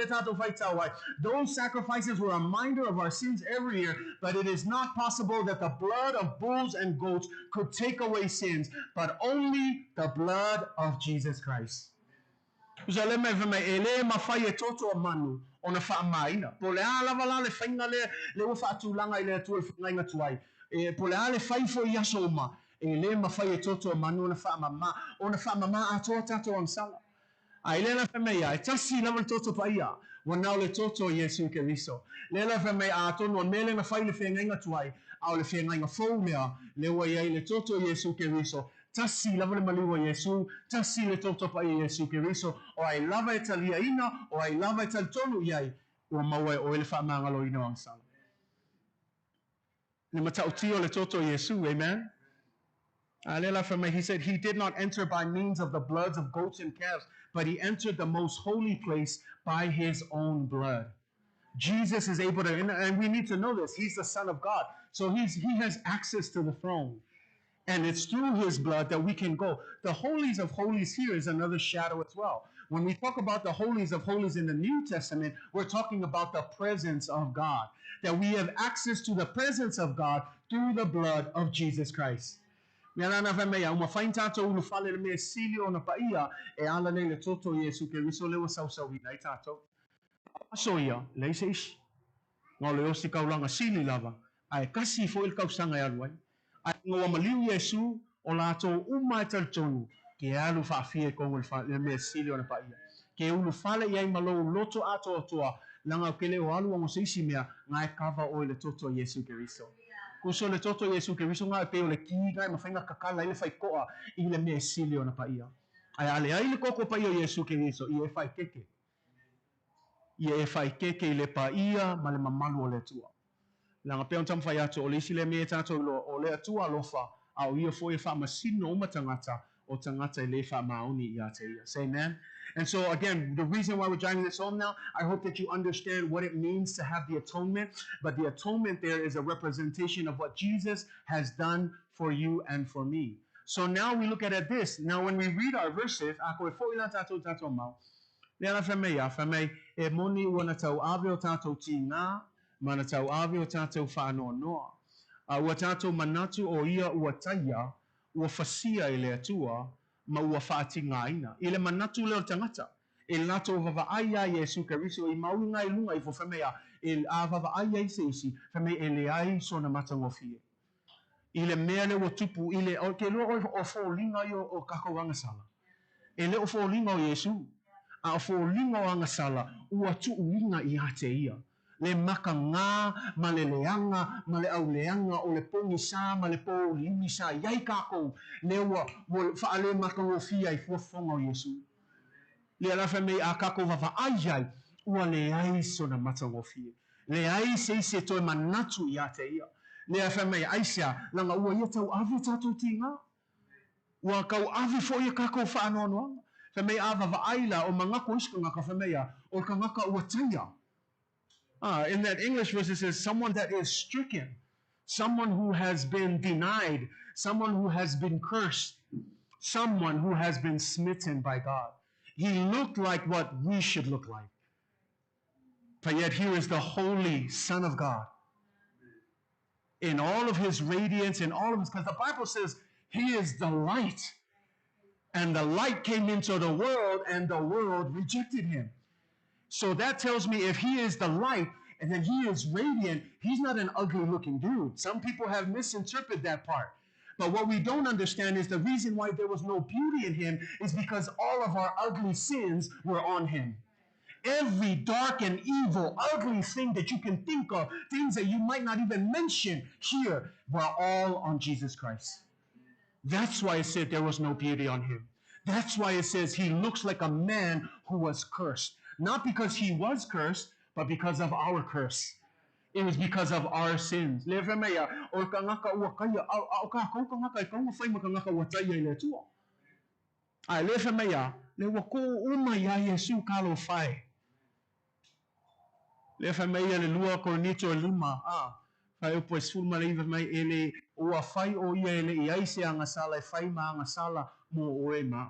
Those sacrifices were a reminder of our sins every year, but it is not possible that the blood of bulls and goats could take away sins, but only the blood of Jesus Christ. Usa le mai vema ele mawhai e toto a manu o na wha maina. Po le a lava la le whainga le ua wha atulanga I le atua whainga inga tuai. Po le a le whaifo I aso uma. E le mawhai e toto a manu o na wha mama. O na wha mama atoa tato ang sala. Ai le la whamei a, e tasi lava le toto pa ia. Wanau le toto Yesu ke riso. Le la whamei a tono mele na whai le whenga inga tuai. Au le whenga inga fau mea. Le wa iai le toto Yesu ke riso. Tasi lava le maliwa Yesu, tasi le toto pa ia Yesu ke riso, o ai lava e talia ina, o ai lava e tal tonu iai, o maua o ele wha mangalo ina ang sala. Ni matautio le toto Yesu, amen? He said he did not enter by means of the bloods of goats and calves, but he entered the most holy place by his own blood. Jesus is able to, and we need to know this, he's the Son of God, so he has access to the throne. And it's through his blood that we can go. The holies of holies here is another shadow as well. When we talk about the holies of holies in the New Testament, we're talking about the presence of God. That we have access to the presence of God through the blood of Jesus Christ. Mialana vemea, uma faintato ulu fale le mea silio na paia, e ala le toto Yesu ke riso lewa sausawina I tato. Asoia, leise ishi. Ngau le osi kaulanga sili lava. Ai kasi fo il kausanga e aluai. Ai ngau maliu Yesu o lato uma e taltonu ke alu faafie kongo le mea sili ona paia. Ke ulu fale iai malo loto ato atoa langa kele o alu wango seisi mea ngai kava o le toto Yesu ke riso. Kuso le toto Yesu ke riso ngai peo le ki ngai mawhainga kakala ile fai koa I le mea sili ona paia. Ai ale ai le koko paia Yesu ke riso I e fai keke. Ia e fai keke I le paia ma le mamalu o le tua. Langa peo tam fai ato o le isi le mea tato o le atua alofa au ia fo e wha masino uma tangata o tangata I le wha maoni I ate ia. Say amen? And so again, the reason why we're driving this home now, I hope that you understand what it means to have the atonement. But the atonement there is a representation of what Jesus has done for you and for me. So now we look at this. Now when we read our verses, ako e fo ila tato tato mau, Nela whamei, e moni ua tau awe o tātou tīngā, mana tau awe o tātou whānoa noa. Ua tātou manatu o ia ua taia, ua whasia I le atua, ma ua whaatinga ina. I le manatu leo tangata. E lato vavaai a Yesu Keriso, I maui ngai lunga I fo whamea, e a vavaai a seisi, whamei e le ai so na matangofie. I le mea le ua tupu, I le, ke loa o fōlinga I o kakawanga sala. E le o fōlinga o Yesu. A fōlinga o anga sala ua tuuinga I ate ia. Le maka ngā, ma le leanga, ma le au leanga, o le pongi sā, ma le pō limi sā, iai kākou, le ua whaale maka o fia I fuafonga o Yesu. Le alafa mei a kākou wawa aiai, ua le ai so na matangofi. Le ai se toi manatu ia te ia. Le a whamei aisia langa ua ia tau avi tatu tinga. Ua kau avi fo ia kako whaanoanoanga. Whamei ava vaaila o mangako iska ngaka whamea o ka ngaka ua taia. In that English verse it says someone that is stricken, someone who has been denied, someone who has been cursed, someone who has been smitten by God. He looked like what we should look like. But yet here is the holy Son of God in all of his radiance, in all of his, because the Bible says he is the light. And the light came into the world and the world rejected him. So that tells me if he is the light and then he is radiant, he's not an ugly looking dude. Some people have misinterpreted that part. But what we don't understand is the reason why there was no beauty in him is because all of our ugly sins were on him. Every dark and evil, ugly thing that you can think of, things that you might not even mention here, were all on Jesus Christ. That's why it said there was no beauty on him. That's why it says he looks like a man who was cursed. Not because he was cursed, but because of our curse. It was because of our sins. Le whamea, o ka ngaka ua kaia, au ka kau ka ngaka, I kaunga whai ma ka ngaka ua taia I le tua. Ai, le whamea, le wako uma ia Yesu kalo whai. Le whamea le lua koronito lima, whai upo e sfulma le iwa mai ele ua whai o ia ele I aise anga sala e whai ma anga sala mo oe ma.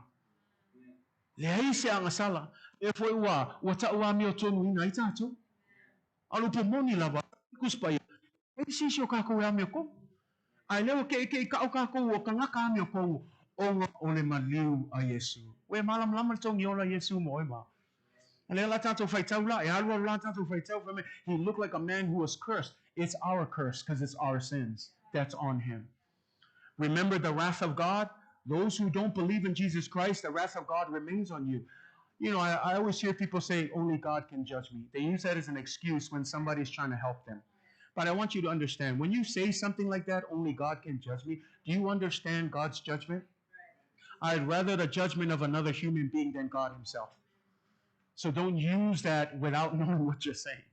Le aise anga sala, e fwe ua ta ua mi o tonu ina I tato. Alu po moni lava, kuspa ia. E sisi o kako e ame o kou. Ai leo ke ka o kako o ka ngaka ame o kou. Onga o le maliu a Yesu. We malam lama le tongi ola Yesu mo oe ma. Le la tato whai tau la, e alua la tato whai tau whai me. He looked like a man who was cursed. It's our curse because it's our sins. That's on him. Remember the wrath of God? Those who don't believe in Jesus Christ, the wrath of God remains on you. You know, I always hear people say, only God can judge me. They use that as an excuse when somebody's trying to help them. But I want you to understand, when you say something like that, only God can judge me, do you understand God's judgment? I'd rather the judgment of another human being than God himself. So don't use that without knowing what you're saying.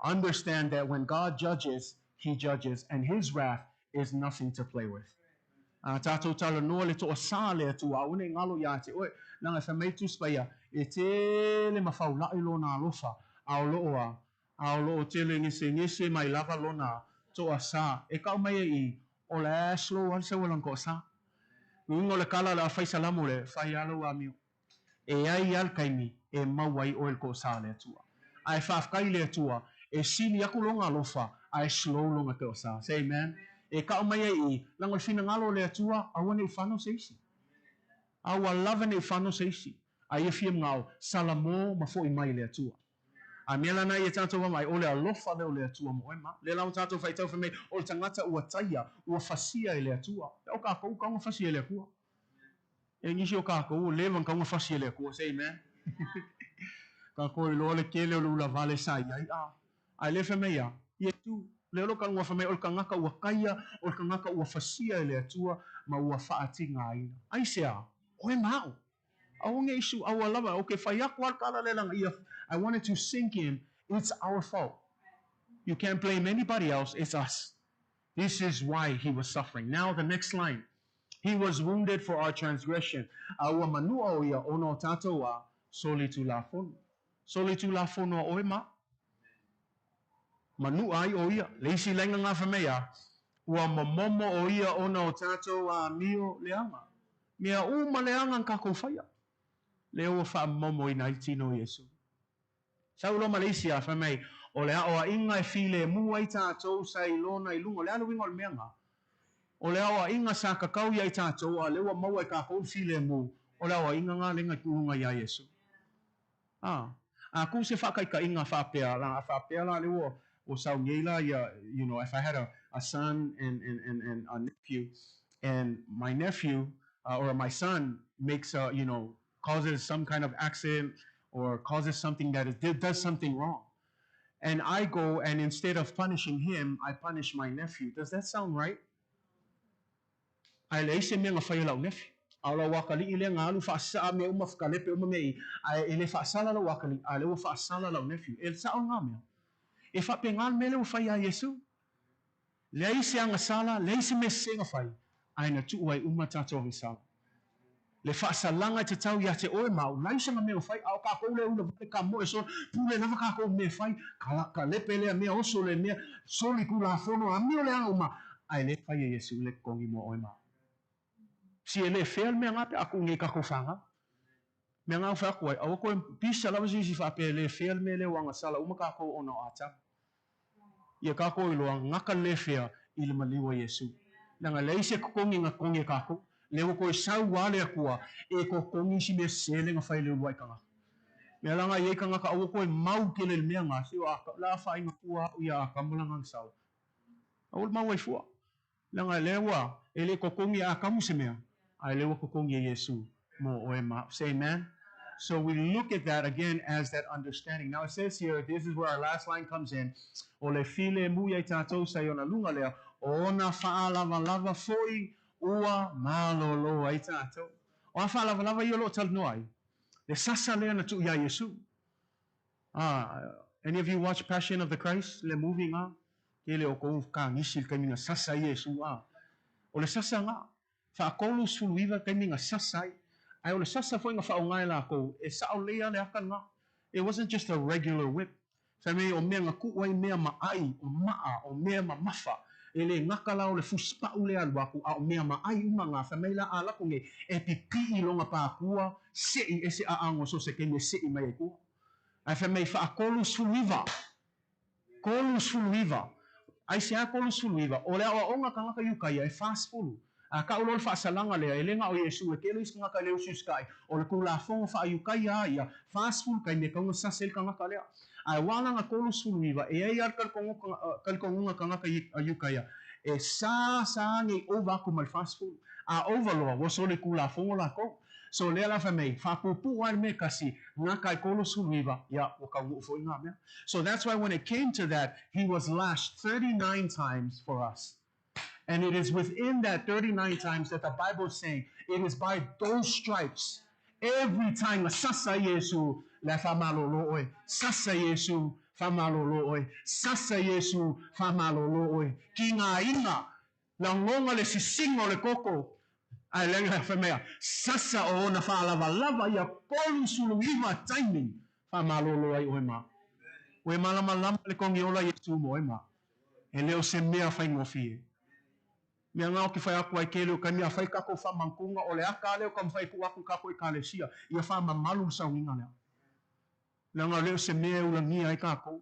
Understand that when God judges, he judges, and his wrath is nothing to play with. Tātou tala noa le toa sā le atu a une ngalo ia te oe nanga whameitu spaya e te le mawhau lai lona alofa ao loo tele ngese mai lava lona toa sā e kau mai I o le aslo al se walang ko sā nungo le kala le awhai salamu le whai alo a mio e ai al kaimi e mawai o el ko sā le atua ai whafkai le atua e sini aku longa alofa ai slow longa te o sā say amen. E ka mai I lango fina ngalo le atua awane whano seisi. Awa lava ne whano seisi. A ia fia ngau salamo ma fo I mai le atua. A mela na ia tātou mai o le alofa leo le atua mo ema. Le lau tātou whai tau whamei o le tangata ua taia ua whasia I le atua. O ka kou kaunga whasia le akua. E ngisi o ka kou lewan kaunga whasia le akua. Say amen. Ka kou I loa le kele o lula vale sa iai. Ai le whamei a. Ia tu. Le olo ka ngua whamei o ka ngaka ua kaia, o ka ngaka ua whasia I le atua, ma ua whaati ngā ina. Ai sea, oe mao. Aonge isu awa lava, o ke whai aku al kala le langa ia. I wanted to sink in, it's our fault. You can't blame anybody else, it's us. This is why he was suffering. Now the next line. He was wounded for our transgression. Aua manua o ia ono tatou a soli tu la fono. Soli tu la fono oe ma. Manu ai o ia, leisi lenga ngā whamea, ua mamomo o ia ona o tātou a mio leanga. Mea uma leanga ang kako whaia. Leo wha momo I nai tino Yesu. Sau loma leisi a whamei, o lea o a inga e while mua I tātou sa I lona I lunga, lea luinga o le meanga. O lea o a inga sa kakau ia I tātou, a lewa maua I kako while mu, o lea o a inga ngā lenga kuhunga ia Yesu. Aku se whakai ka inga whapea, la whapea la lewa, o sau ngela, you know, if I had a son and a nephew, and my nephew or my son makes you know, causes some kind of accident or causes something does something wrong, and I go and instead of punishing him, I punish my nephew. Does that sound right? Ai le ise me nga whai lau nephew. Aula wakali ile ngalu fasa me uma fkale pe uma mei ai ele fasa la wakali ale wa fasa la nephew el sa ngame e fa pengal mele u fai a Yesu le isi anga sala le isi me senga fai ai na tu wai uma tato risala le fasa langa te tau ya te oe mau na isi nga me u fai au ka ko le una vale ka mo so pule na ka ko me fai ka le pele me oso le me soli ku la fono a mi le anga uma ai le fai a Yesu le kongi mo oe mau si ele fel me ngape aku nge ka ko fanga me nga fa ko au ko pisa la wasi si fa pe le fel me le wanga sala uma ka ko ono ata ia ka ko ilo ngaka le fea ile maliwa Yesu nanga le se ko ngi nga kongi ka ko le ko sa wale akua e ko kongi si me sele nga fa ile wai kanga me la nga ye kanga ka au ko mau ke le me nga si wa la fa inga kua ia ka mula nga sa au mau wai fu la nga le wa ele ko kongi a kamu se me ai le ko kongi Yesu mo o ma say amen. So we look at that again as that understanding. Now it says here, this is where our last line comes in. O le file muia tatou sa yona lunga lea, ona fa'alava lava foi ua malolo ai tatou. O fa'alava lava i o lo talnoai. Le sasa lea na tu ia Yesu. Any of you watch Passion of the Christ? Le movie nga? Kele o kou ka ngisil kami nga sasa Yesu. O le sasa nga. Fa'akolu suluiva kami nga sasai. Ai ole sasa foi nga whaongai la ko e sa o lea le aka nga. It wasn't just a regular whip. Sa me o mea nga kuwai mea maai, o maa, o mea ma mafa. E le ngaka la o le fuspa ule alwaku a o mea maai uma nga. Sa me la ala ko nge e pipi i longa pākua sei e se aango so se kenge sei mai e kua. Ai sa me whaakolu suluiva. Kolu suluiva. Ai se a kolu suluiva. O le awa onga ka ngaka yukai e fast fulu. Ka ulol fa salanga le ele nga o Yesu e kele is nga ka le usus kai o le kula fong fa yukai ia fast food kai me ka nga sasel ka nga ka le ai wala nga kolu suluiva e ai ar kal kongu nga ka nga ka yukai e sa ngi over ku mal fast food a overlo wo so le kula fong la ko so le la fa me fa pupu wa me kasi nga kai kolu suluiva ya o ka fo nga me. So that's why when it came to that he was lashed 39 times for us. And it is within that 39 times that the Bible is saying it is by those stripes. Every time sasa Yesu la famalolo oi, sasa Yesu famalolo oi, sasa Yesu famalolo oi. Kinga inga la ngonga le sisingo le koko. Ai lenga famea sasa o na falava lava ya polu suluima timing famalolo ai oi ma. We malama lama le kongiola Yesu mo oi ma. Eleo se mea fai ngofie. Me ngao ki fai aku ai kele o kani a fai kako wha mankunga o le aka leo kam fai pu aku kako i kalesia ia wha mamalu sa winga leo. Langa leo se mea ula ngia ai kako.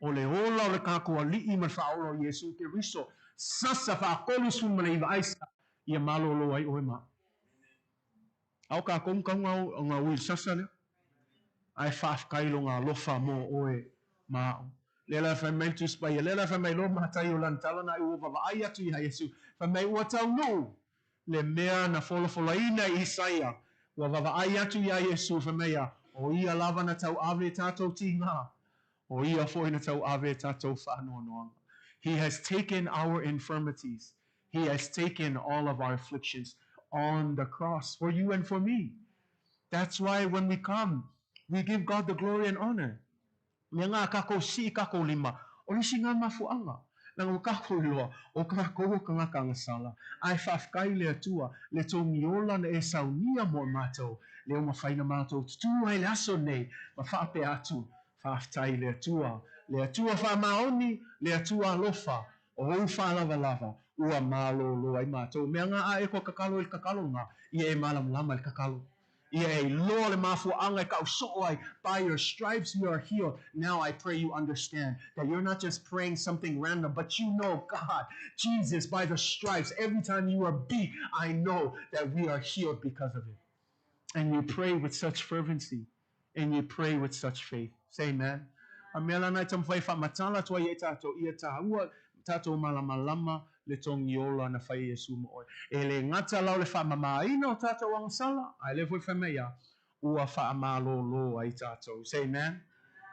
O le ola o le kako a li ima wha olo Yesu ke riso sasa wha kolu sunma le iwa aisa ia malo lo ai oe ma. Au kako mkaunga o ngā ui sasa leo. Ai wha afkailo ngā lofa mo oe mao. Lela fa mai tu spai lela fa mai lo matai o lantala na u va ai atu ia Yesu fa mai o tau no le mea na fola ina Isaia wa va ai atu ia Yesu fa mai o ia lava na tau ave tato tinga o ia foi na tau ave tato fa no. He has taken our infirmities. He has taken all of our afflictions on the cross for you and for me. That's why when we come we give God the glory and honor. Nga kako si kako lima o lisi nga mafuanga nang o kako loa o kako ka nga kanga sala ai fafkai le atua le tongiola na e saunia mo mato le o mawhaina mato tu ai le aso nei ma whaape atu faftai le atua wha maoni le atua lofa o wha lava ua malo lo ai mato mea nga a e ko kakalo il kakalo nga ia e malam lama il kakalo. Lord, by your stripes we are healed. Now I pray you understand that you're not just praying something random, but you know, God, Jesus, by the stripes, every time you are beat, I know that we are healed because of it. And you pray with such fervency, and you pray with such faith. Say amen. Amela na tamfai fa matala to ye tato ia tahua tato malama le tong yola na fai Yesu mo ele ngata la le fa mama ino tato wang sala ai le foi famea ua fa malo lo ai tato. Say amen.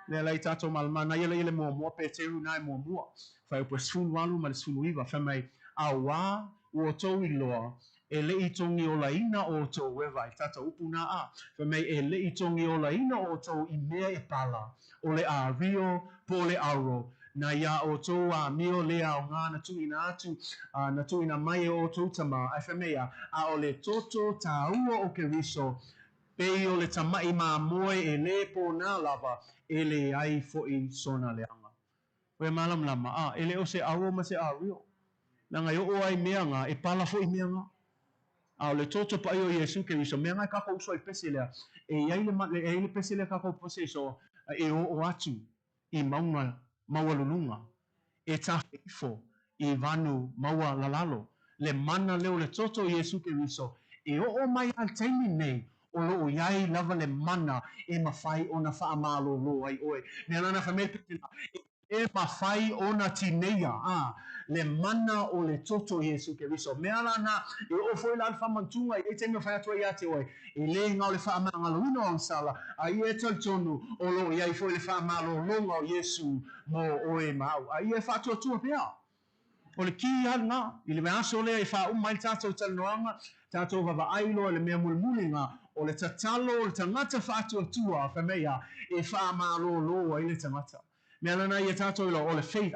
Le lai tato malama na ile mo pe teru na mo fa po sun walu mal sun wiva famai awa o to iloa e le I tongi o la ina o tō wewa I tata upuna a. Whamei e le I tongi o la ina o tō I mea e pala. O le a rio po le auro. Na ia o tō a mio le au ngā na tuina atu. Na tuina mai o tō tama. Ai whamei a o le toto tā ua o ke riso. Pei o le tamai mā moe e le po nā lava. E le ai fo I sona le anga. Oe malam lama. Ele o se auro ma se a rio. Nanga yo o ai mea ngā, e pala fo I mea ngā. A le toto pa o Yesu ke riso, mea ngai kako uso I pese lea, e le pese lea kako pose so, e o atu, I maunga, maua lulunga, e ta ifo, I vanu, maua lalalo, le mana leo le toto Yesu ke riso, e o mai al taimi nei, o lo o iai lava le mana, e mawhai o na wha malo lo ai oe. Nea nana whamete tina, e mawhai o na tineia, le mana o le toto Yesu ke riso. Mea lana, e o foi la alfa mantunga, e te me whai atua I ate oe, e le ngau le wha amanga luino ang sala, a I e tal tonu, o lo iai foi le wha amalo longa o Yesu mo oe mau. A I e wha atua tua pea. O le ki nga, I le mea aso lea I wha umai tātou talanoanga, tātou vava ailo le mea mulmuli nga, o le tatalo, o le tangata wha atua tua, whamea, e wha amalo lo ai le tangata. Mea lana I e tātou ilo, o le faith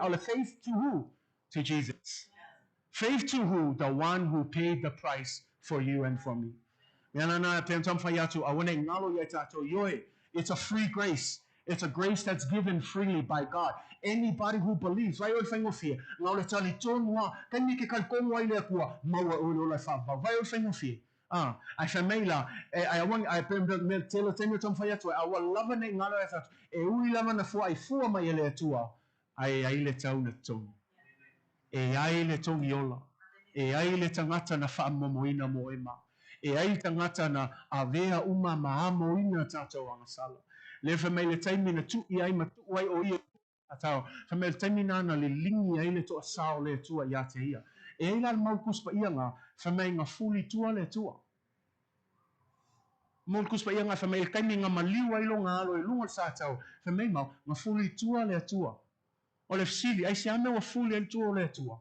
to who? To Jesus. Faith to who? The one who paid the price for you and for me. It's a free grace. It's a grace that's given freely by God. Anybody who believes, vai o whaingo fia, ngau le tali tōnua, kai mi ke kalkongo ai lea kua, maua o le whāpau, vai o whaingo fia. Ai whamei la, ai awang, ai pēmda me telo tenio tam whai atua, awa lava nei ngalo e whatu, e ui lava na fua, ai fua mai e lea tua, ai le tau na tōngu. E ai le tongi ola, e ai le tangata na whaamomoina mo ema, e ai tangata na avea uma maamoina tātou angasala. Le whamei le taimi na tu I ai ma tu ai o ia atao, whamei le taimi nana le lingi ai le toa sao le tua ia te ia. E ai la mau kuspa ia ngā, whamei ngā fuli tua le tua. Mau kuspa ia ngā whamei le taimi ngā maliwa ilo ngā alo e lunga sa tau, whamei mau ngā fuli tua le tua. O le fsili, ai se ame wa fuli el tua o le tua.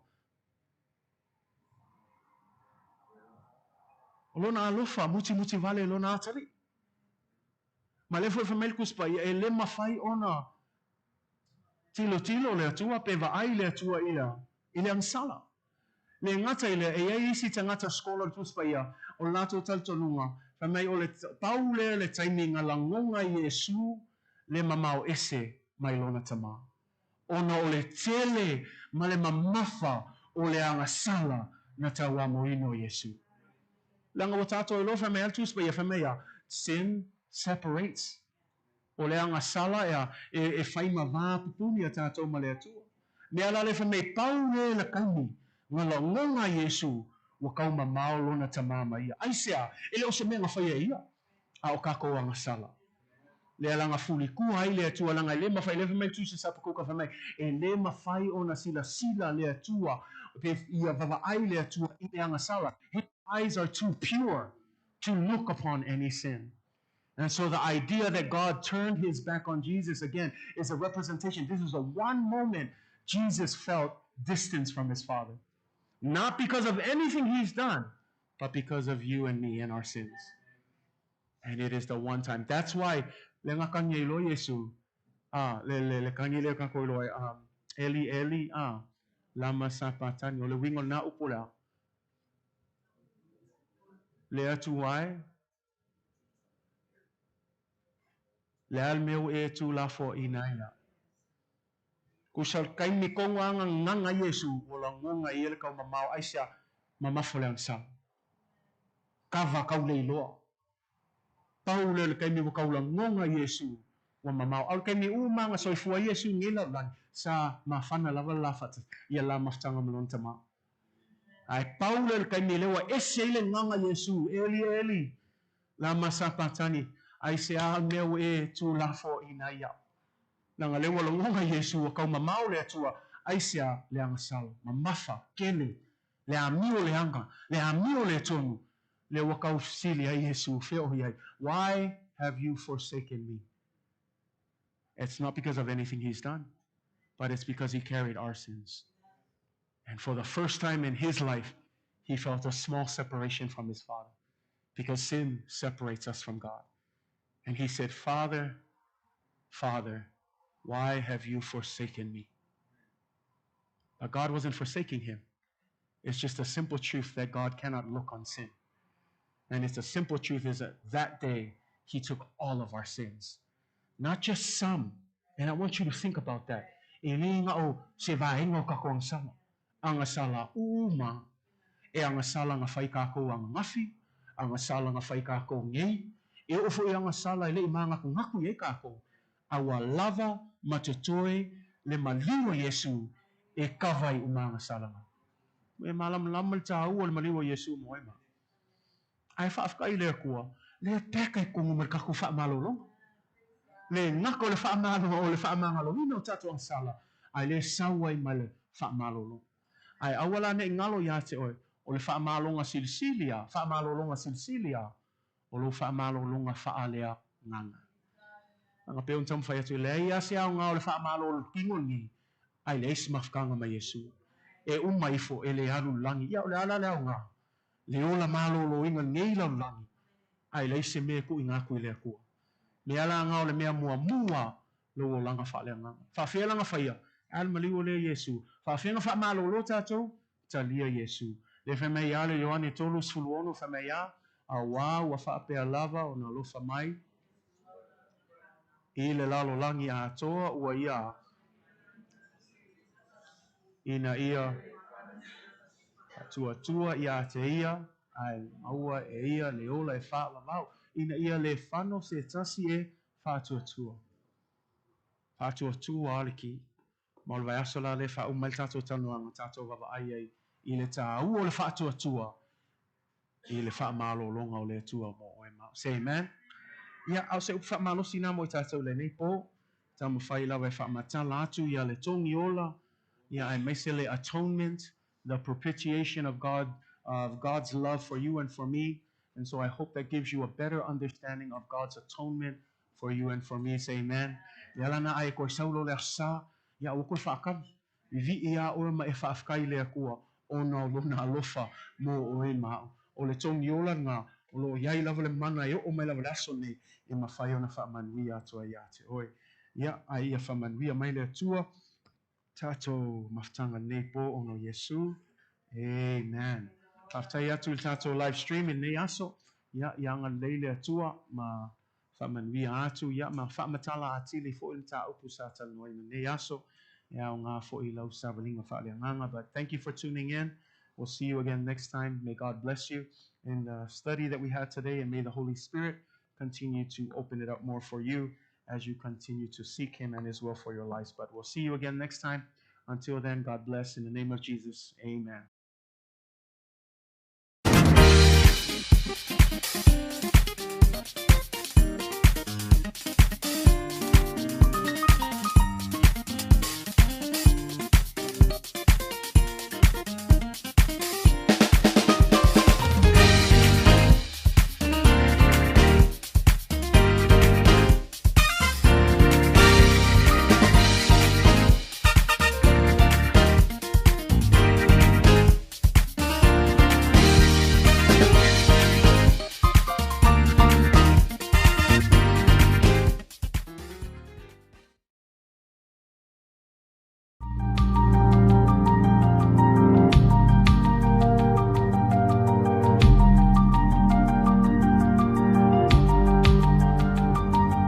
O lona alofa, muti vale lona atari. Ma le foi famel kuspa, e le mawhai ona tilo le tua, pe va ai le tua ile ansala. Le ngata ile, e ai isi ta ngata skola kuspa ia, o lato taltonunga, famei o le pau le taimi ngā langonga Yesu, le mamau ese mai lona tama. Ona o le tele ma le mamafa o le angasala na taua moino Yesu. Langa o tātou e lo whamea altus pa ia whamea, sin separates. O le angasala e whaima vā pupuni a tātou ma le atua. Mea la le whamea pau le kaimi, ngā la ngonga Yesu, wa kauma maolo na tamama ia. Aisea, ele o se mea ngā whaia ia, a o kako angasala. Le alanga fuli kua ai le atua langa le mawhai le whamei tu se sapakoka whamei e le mawhai o na sila le atua pe ia vava ai le atua I le angasala. His eyes are too pure to look upon any sin. And so the idea that God turned his back on Jesus again is a representation. This is the one moment Jesus felt distance from his Father. Not because of anything he's done, but because of you and me and our sins. And it is the one time. That's why le ngakanya ilo Yesu, le kanya le kako ilo Eli, lama sapatani, o le wingo na upula. Le atu wai, le al meu e tu la fo inaia. Kusal kai mi kongo anga nganga Yesu, wala ngonga i ele kau mamau aisha, mamafo le ansam. Kava kau le iloa. Pau le kai mi wakau la ngonga Yesu, wa mamau. Al kai mi umanga soifua Yesu ngila lan, sa mafana lava lafat, ia la maftanga malon tama. Ai pau le kai mi lewa ese ile nganga Yesu, Eli, la masapatani, ai se a meu e tu la fo inaia. Nanga lewa la ngonga Yesu, wa kau mamau le atua, ai se a le angasal, mamafa, kele, le amio le anga, le amio le tonu, le wakau sili ai Yesu, feo hiai. Why have you forsaken me? It's not because of anything he's done, but it's because he carried our sins. And for the first time in his life, he felt a small separation from his Father because sin separates us from God. And he said, Father, Father, why have you forsaken me? But God wasn't forsaking him. It's just a simple truth that God cannot look on sin. And it's a simple truth is that day he took all of our sins, not just some. And I want you to think about that. Ini nga o se vaenga ka ko ang sala. Ang sala uma e ang sala nga fai ka ko ang ngafi, ang sala nga fai ka ko ngei. E ofo e ang sala le imanga ko ngaku e ka ko. Awa lava matutoy le maliwa Yesu e kavai umanga sala nga. Me malam lamal tau le maliwa Yesu mo ema. Ai fa afkai le ko le teka ko mo ka ko fa malolo. Le ngako le fa malo o le fa mangalo no tatu ang sala. Ai le sawai male fa malolo. Ai awala ne ngalo ya te o le fa malo nga silsilia, fa malolo nga silsilia. O lo fa malolo nga fa alea nganga. Ang peon tam fa tu le ya se nga o le fa malolo kingon ni. Ai le smaf kanga ma Yesu. E umma ifo ele alu langi ya o le ala le nga. Le ola malolo inga ngeila langi. Ai le se me ku inga ku le ku. Me ala nga o le mea mua lo o langa fa le nga. Fa fe langa fa ia. Al mali o le Yesu. Fa fe nga fa malolo tato ta lia Yesu. Le fe me ia le Yohane tolu sfuluono fe me ia a wa fa pe lava o na lo fa mai. I le lalo langi a toa ua ia. Ina ia tua ia te ia. Ai maua e ia le ola e fa la vau. Ina ia le fano se tasi e fa tua. Fa tua aliki. Ma vai aso la le fa umal tato tanu ang tato vava ai i le ta u o le fa tua. I le fa malo longa o le tua mo o e ma. Say amen. Ia au se fa malo sina mo i tato le nei po. Tamu fai la vai fa matala atu ia le tongi ola. Ia ai mesele atonement, the propitiation of God's love for you and for me. And so I hope that gives you a better understanding of God's atonement for you and for me. Say amen. Ia lana ai ko saulo le sa. Ia o ko fa kan. Vi ia o ma e fa afkai le kua ona o na alofa mo o e ma o le tongi ola nga o lo iai lava le mana e o mai lava laso ni e ma fai ona fa manuia atua ia te oi. Ia ai ia fa manuia mai le atua tato maftanga nei po ono Yesu. Amen. Taftai atu il tato live stream in nei aso. Ia ianga leile atua ma whamanuia atu. Ia ma whamatala atili fo il ta upu sa talanoa in nei aso. Ia o ngā fo i lau savalinga whaaleanganga. But thank you for tuning in. We'll see you again next time. May God bless you in the study that we had today, and may the Holy Spirit continue to open it up more for you as you continue to seek Him and His will for your lives. But we'll see you again next time. Until then, God bless. In the name of Jesus, amen.